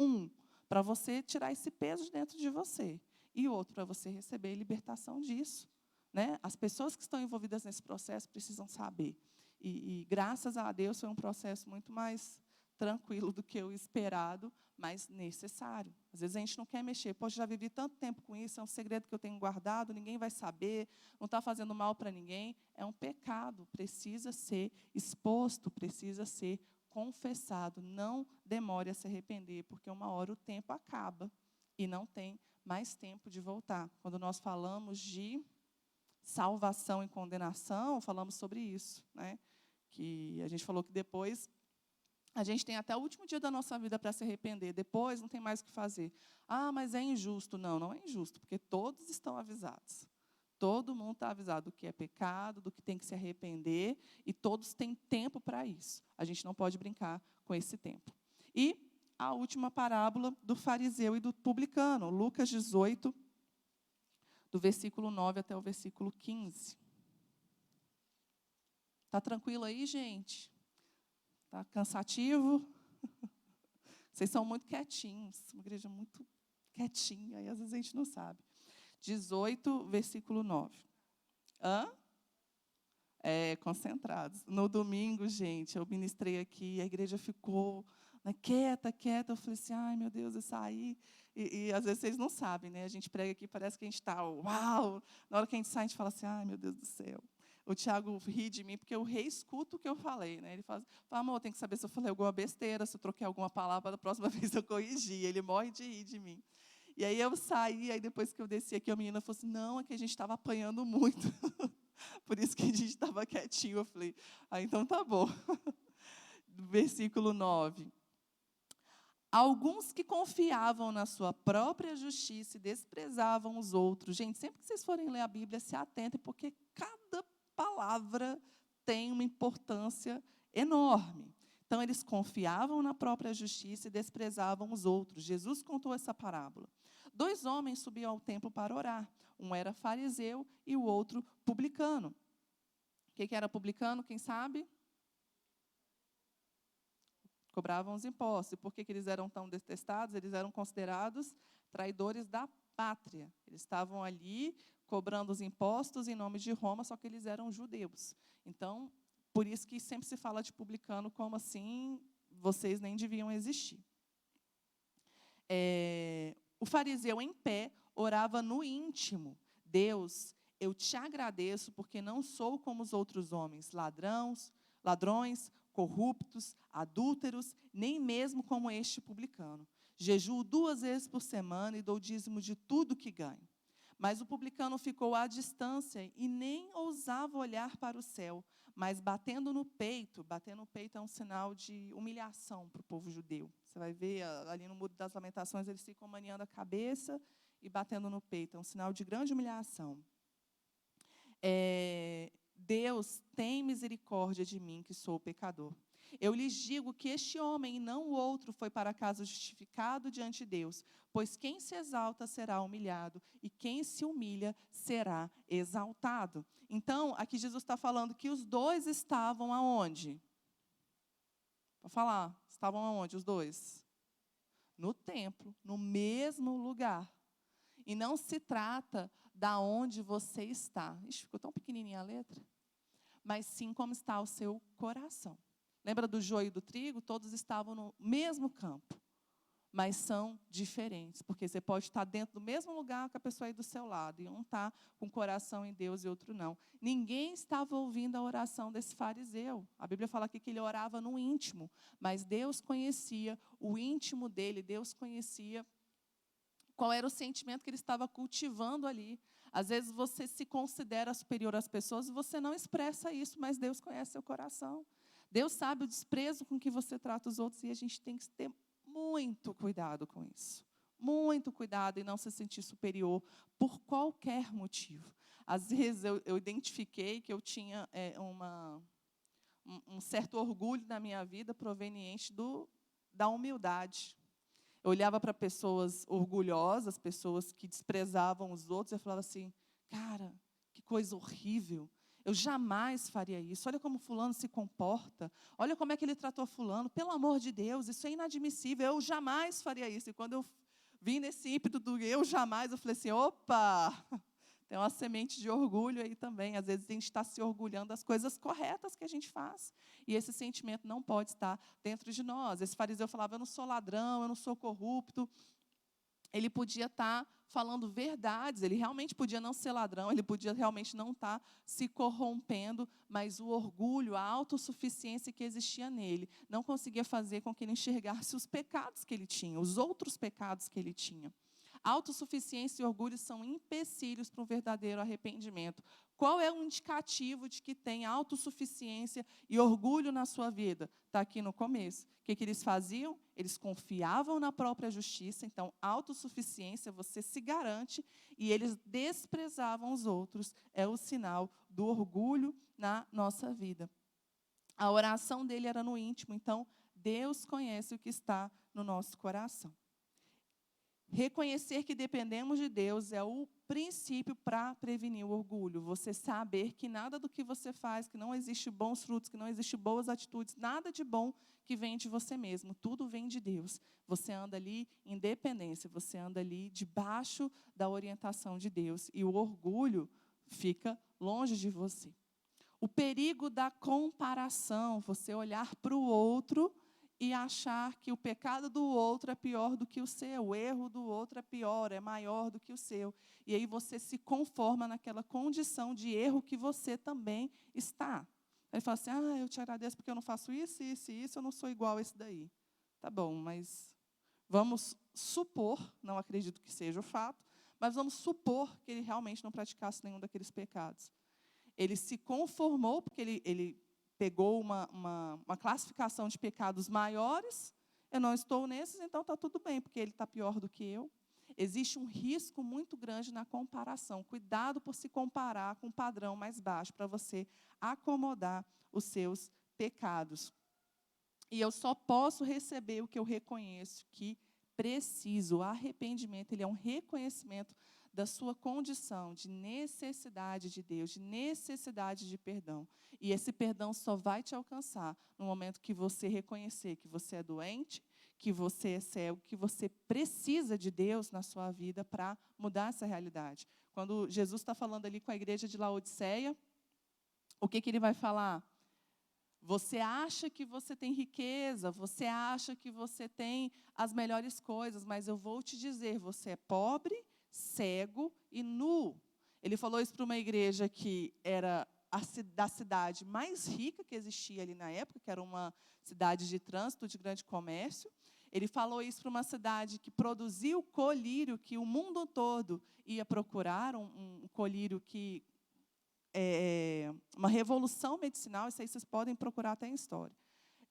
para você tirar esse peso de dentro de você, e outro, para você receber libertação disso. Né? As pessoas que estão envolvidas nesse processo precisam saber. E graças a Deus, foi um processo muito mais tranquilo do que o esperado, mas necessário. Às vezes a gente não quer mexer. Poxa, já vivi tanto tempo com isso, é um segredo que eu tenho guardado, ninguém vai saber, não está fazendo mal para ninguém. É um pecado, precisa ser exposto, precisa ser confessado. Não demore a se arrepender, porque uma hora o tempo acaba e não tem mais tempo de voltar. Quando nós falamos de salvação e condenação, falamos sobre isso, né? Que a gente falou que depois a gente tem até o último dia da nossa vida para se arrepender. Depois não tem mais o que fazer. Ah, mas é injusto. Não, não é injusto, porque todos estão avisados. Todo mundo está avisado do que é pecado, do que tem que se arrepender, e todos têm tempo para isso. A gente não pode brincar com esse tempo. E a última parábola do fariseu e do publicano, Lucas 18, do versículo 9 até o versículo 15. Está tranquilo aí, gente? Está cansativo? Vocês são muito quietinhos, uma igreja muito quietinha, e às vezes a gente não sabe. 18, versículo 9. Hã? Concentrados. No domingo, gente, eu ministrei aqui, a igreja ficou quieta. Eu falei assim, ai, meu Deus, eu saí. E às vezes vocês não sabem, né? A gente prega aqui, parece que a gente está, uau! Na hora que a gente sai, a gente fala assim, ai, meu Deus do céu. O Tiago ri de mim, porque eu reescuto o que eu falei, né? Ele fala, amor, tem que saber se eu falei alguma besteira, se eu troquei alguma palavra, da próxima vez eu corrigi. Ele morre de rir de mim. E aí eu saí, aí depois que eu desci aqui, a menina falou assim, não, é que a gente estava apanhando muito. Por isso que a gente estava quietinho. Eu falei, então tá bom. Versículo 9. Alguns que confiavam na sua própria justiça e desprezavam os outros. Gente, sempre que vocês forem ler a Bíblia, se atentem, porque cada palavra tem uma importância enorme. Então, eles confiavam na própria justiça e desprezavam os outros. Jesus contou essa parábola. 2 homens subiam ao templo para orar. Um era fariseu e o outro publicano. O que era publicano, quem sabe? Cobravam os impostos. E por que eles eram tão detestados? Eles eram considerados traidores da pátria. Eles estavam ali cobrando os impostos em nome de Roma, só que eles eram judeus. Então, por isso que sempre se fala de publicano como assim, vocês nem deviam existir. O fariseu em pé orava no íntimo. Deus, eu te agradeço porque não sou como os outros homens, ladrões, corruptos, adúlteros, nem mesmo como este publicano. Jejuo 2 vezes por semana e dou dízimo de tudo que ganho. Mas o publicano ficou à distância e nem ousava olhar para o céu, mas batendo no peito é um sinal de humilhação para o povo judeu. Você vai ver ali no Muro das Lamentações, eles ficam maniando a cabeça e batendo no peito, é um sinal de grande humilhação. Deus, tem misericórdia de mim, que sou pecador. Eu lhes digo que este homem, e não o outro, foi para casa justificado diante de Deus, pois quem se exalta será humilhado, e quem se humilha será exaltado. Então, aqui Jesus está falando que os 2 estavam aonde? Para falar, estavam aonde os 2? No templo, no mesmo lugar. E não se trata da onde você está. Ixi, ficou tão pequenininha a letra. Mas sim como está o seu coração. Lembra do joio e do trigo? Todos estavam no mesmo campo, mas são diferentes, porque você pode estar dentro do mesmo lugar que a pessoa aí do seu lado, e um está com o coração em Deus e outro não. Ninguém estava ouvindo a oração desse fariseu. A Bíblia fala aqui que ele orava no íntimo, mas Deus conhecia o íntimo dele, Deus conhecia qual era o sentimento que ele estava cultivando ali. Às vezes você se considera superior às pessoas e você não expressa isso, mas Deus conhece seu coração. Deus sabe o desprezo com que você trata os outros e a gente tem que ter muito cuidado com isso. Muito cuidado em não se sentir superior por qualquer motivo. Às vezes eu identifiquei que eu tinha um certo orgulho na minha vida proveniente da humildade. Eu olhava para pessoas orgulhosas, pessoas que desprezavam os outros, e eu falava assim, cara, que coisa horrível. Eu jamais faria isso. Olha como fulano se comporta. Olha como é que ele tratou fulano. Pelo amor de Deus, isso é inadmissível. Eu jamais faria isso. E quando eu vim nesse ímpeto do eu jamais, eu falei assim, opa, tem uma semente de orgulho aí também. Às vezes a gente está se orgulhando das coisas corretas que a gente faz. E esse sentimento não pode estar dentro de nós. Esse fariseu falava, eu não sou ladrão, eu não sou corrupto. Ele podia estar falando verdades, ele realmente podia não ser ladrão, ele podia realmente não estar se corrompendo, mas o orgulho, a autossuficiência que existia nele, não conseguia fazer com que ele enxergasse os pecados que ele tinha, os outros pecados que ele tinha. Autossuficiência e orgulho são empecilhos para um verdadeiro arrependimento. Qual é o indicativo de que tem autossuficiência e orgulho na sua vida? Está aqui no começo. O que eles faziam? Eles confiavam na própria justiça. Então, autossuficiência, você se garante, e eles desprezavam os outros. É o sinal do orgulho na nossa vida. A oração dele era no íntimo. Então, Deus conhece o que está no nosso coração. Reconhecer que dependemos de Deus é o princípio para prevenir o orgulho. Você saber que nada do que você faz, que não existe bons frutos, que não existe boas atitudes, nada de bom que vem de você mesmo. Tudo vem de Deus. Você anda ali em dependência, você anda ali debaixo da orientação de Deus. E o orgulho fica longe de você. O perigo da comparação, você olhar para o outro e achar que o pecado do outro é pior do que o seu, o erro do outro é pior, é maior do que o seu. E aí você se conforma naquela condição de erro que você também está. Aí fala assim, eu te agradeço porque eu não faço isso, isso e isso, eu não sou igual a esse daí. Tá bom, mas vamos supor, não acredito que seja o fato, mas vamos supor que ele realmente não praticasse nenhum daqueles pecados. Ele se conformou, porque ele pegou uma classificação de pecados maiores, eu não estou nesses, então está tudo bem, porque ele está pior do que eu. Existe um risco muito grande na comparação. Cuidado por se comparar com um padrão mais baixo, para você acomodar os seus pecados. E eu só posso receber o que eu reconheço que preciso. O arrependimento, ele é um reconhecimento da sua condição de necessidade de Deus, de necessidade de perdão. E esse perdão só vai te alcançar no momento que você reconhecer que você é doente, que você é cego, que você precisa de Deus na sua vida para mudar essa realidade. Quando Jesus está falando ali com a igreja de Laodiceia, o que ele vai falar? Você acha que você tem riqueza, você acha que você tem as melhores coisas, mas eu vou te dizer, você é pobre, cego e nu. Ele falou isso para uma igreja que era da cidade mais rica que existia ali na época, que era uma cidade de trânsito, de grande comércio. Ele falou isso para uma cidade que produzia o colírio que o mundo todo ia procurar, um colírio que uma revolução medicinal, isso aí vocês podem procurar até em história.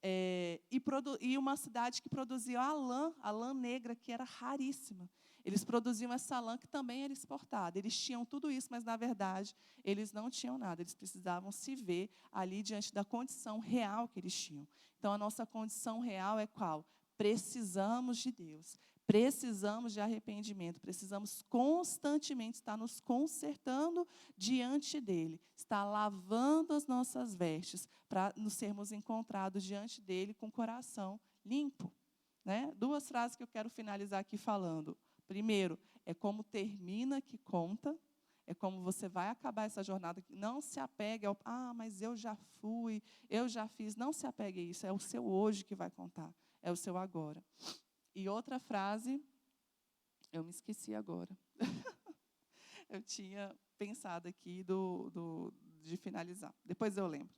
E uma cidade que produzia a lã negra, que era raríssima. Eles produziam essa lã que também era exportada. Eles tinham tudo isso, mas, na verdade, eles não tinham nada. Eles precisavam se ver ali diante da condição real que eles tinham. Então, a nossa condição real é qual? Precisamos de Deus. Precisamos de arrependimento, precisamos constantemente estar nos consertando diante dEle, estar lavando as nossas vestes, para nos sermos encontrados diante dEle com o coração limpo. Né? 2 frases que eu quero finalizar aqui falando. Primeiro, é como termina que conta, é como você vai acabar essa jornada. Não se apegue ao, mas eu já fui, eu já fiz. Não se apegue a isso, é o seu hoje que vai contar, é o seu agora. E outra frase, eu me esqueci agora. Eu tinha pensado aqui de finalizar. Depois eu lembro.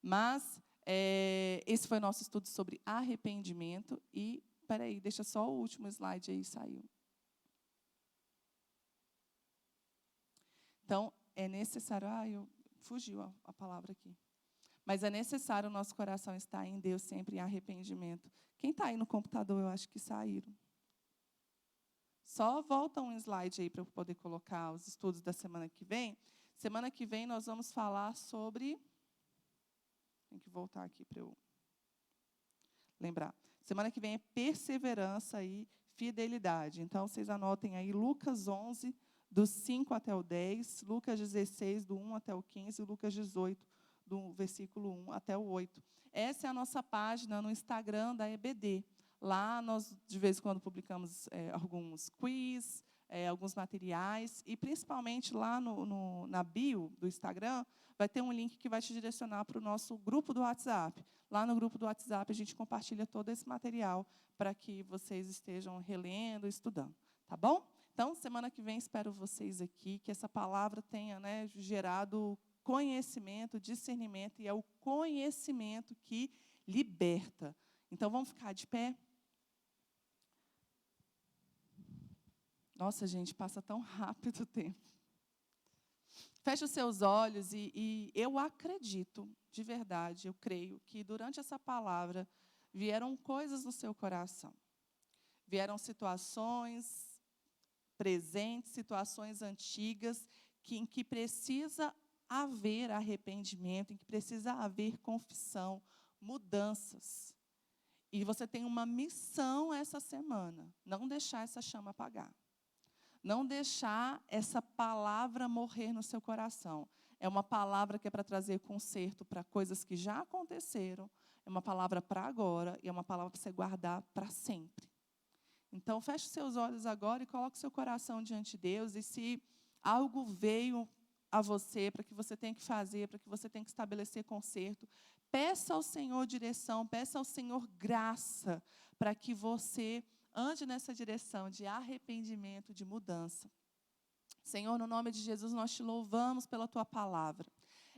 Mas esse foi o nosso estudo sobre arrependimento. E, peraí, deixa só o último slide aí, saiu. Então, é necessário... fugiu a palavra aqui. Mas é necessário o nosso coração estar em Deus sempre em arrependimento. Quem está aí no computador, eu acho que saíram. Só volta um slide aí para eu poder colocar os estudos da semana que vem. Semana que vem nós vamos falar sobre... Tem que voltar aqui para eu lembrar. Semana que vem é perseverança e fidelidade. Então, vocês anotem aí Lucas 11, do 5 até o 10, Lucas 16, do 1 até o 15, e Lucas 18, do versículo 1 até o 8. Essa é a nossa página no Instagram da EBD. Lá nós, de vez em quando, publicamos alguns quiz, alguns materiais, e principalmente lá na bio do Instagram, vai ter um link que vai te direcionar para o nosso grupo do WhatsApp. Lá no grupo do WhatsApp, a gente compartilha todo esse material para que vocês estejam relendo, estudando. Tá bom? Então, semana que vem, espero vocês aqui, que essa palavra tenha gerado conhecimento, discernimento, e é o conhecimento que liberta. Então, vamos ficar de pé? Nossa, gente, passa tão rápido o tempo. Feche os seus olhos e eu acredito, de verdade, eu creio que durante essa palavra vieram coisas no seu coração. Vieram situações presentes, situações antigas, em que precisa haver arrependimento, em que precisa haver confissão, mudanças. E você tem uma missão essa semana, não deixar essa chama apagar. Não deixar essa palavra morrer no seu coração. É uma palavra que é para trazer conserto para coisas que já aconteceram, é uma palavra para agora e é uma palavra para você guardar para sempre. Então, feche seus olhos agora e coloque seu coração diante de Deus. E se algo veio a você para que você tenha que fazer, para que você tenha que estabelecer conserto, peça ao Senhor direção, peça ao Senhor graça para que você ande nessa direção de arrependimento, de mudança. Senhor, no nome de Jesus, nós te louvamos pela tua palavra.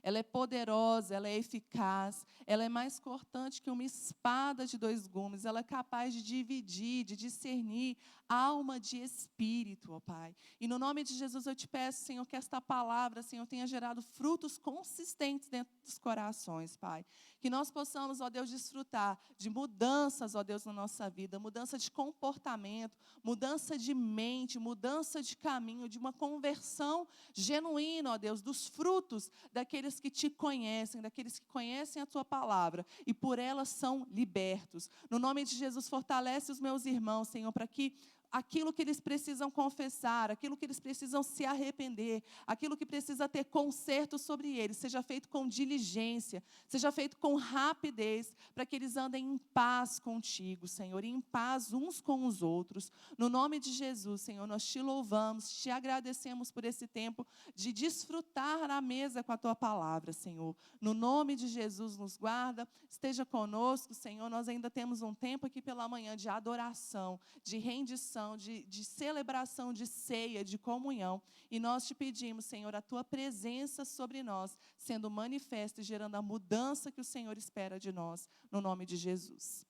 Ela é poderosa, ela é eficaz, ela é mais cortante que uma espada de 2 gumes, ela é capaz de dividir, de discernir alma de espírito, ó Pai. E no nome de Jesus eu te peço, Senhor, que esta palavra, Senhor, tenha gerado frutos consistentes dentro dos corações, Pai. Que nós possamos, ó Deus, desfrutar de mudanças, ó Deus, na nossa vida, mudança de comportamento, mudança de mente, mudança de caminho, de uma conversão genuína, ó Deus, dos frutos daqueles que te conhecem, daqueles que conhecem a tua palavra e por elas são libertos. No nome de Jesus, fortalece os meus irmãos, Senhor, para que aquilo que eles precisam confessar, aquilo que eles precisam se arrepender, aquilo que precisa ter conserto sobre eles, seja feito com diligência, seja feito com rapidez, para que eles andem em paz contigo, Senhor, e em paz uns com os outros. No nome de Jesus, Senhor, nós te louvamos, te agradecemos por esse tempo de desfrutar na mesa com a tua palavra, Senhor. No nome de Jesus, nos guarda, esteja conosco, Senhor. Nós ainda temos um tempo aqui pela manhã de adoração, de rendição, de celebração, de ceia, de comunhão. E nós te pedimos, Senhor, a tua presença sobre nós, sendo manifesta e gerando a mudança que o Senhor espera de nós, no nome de Jesus.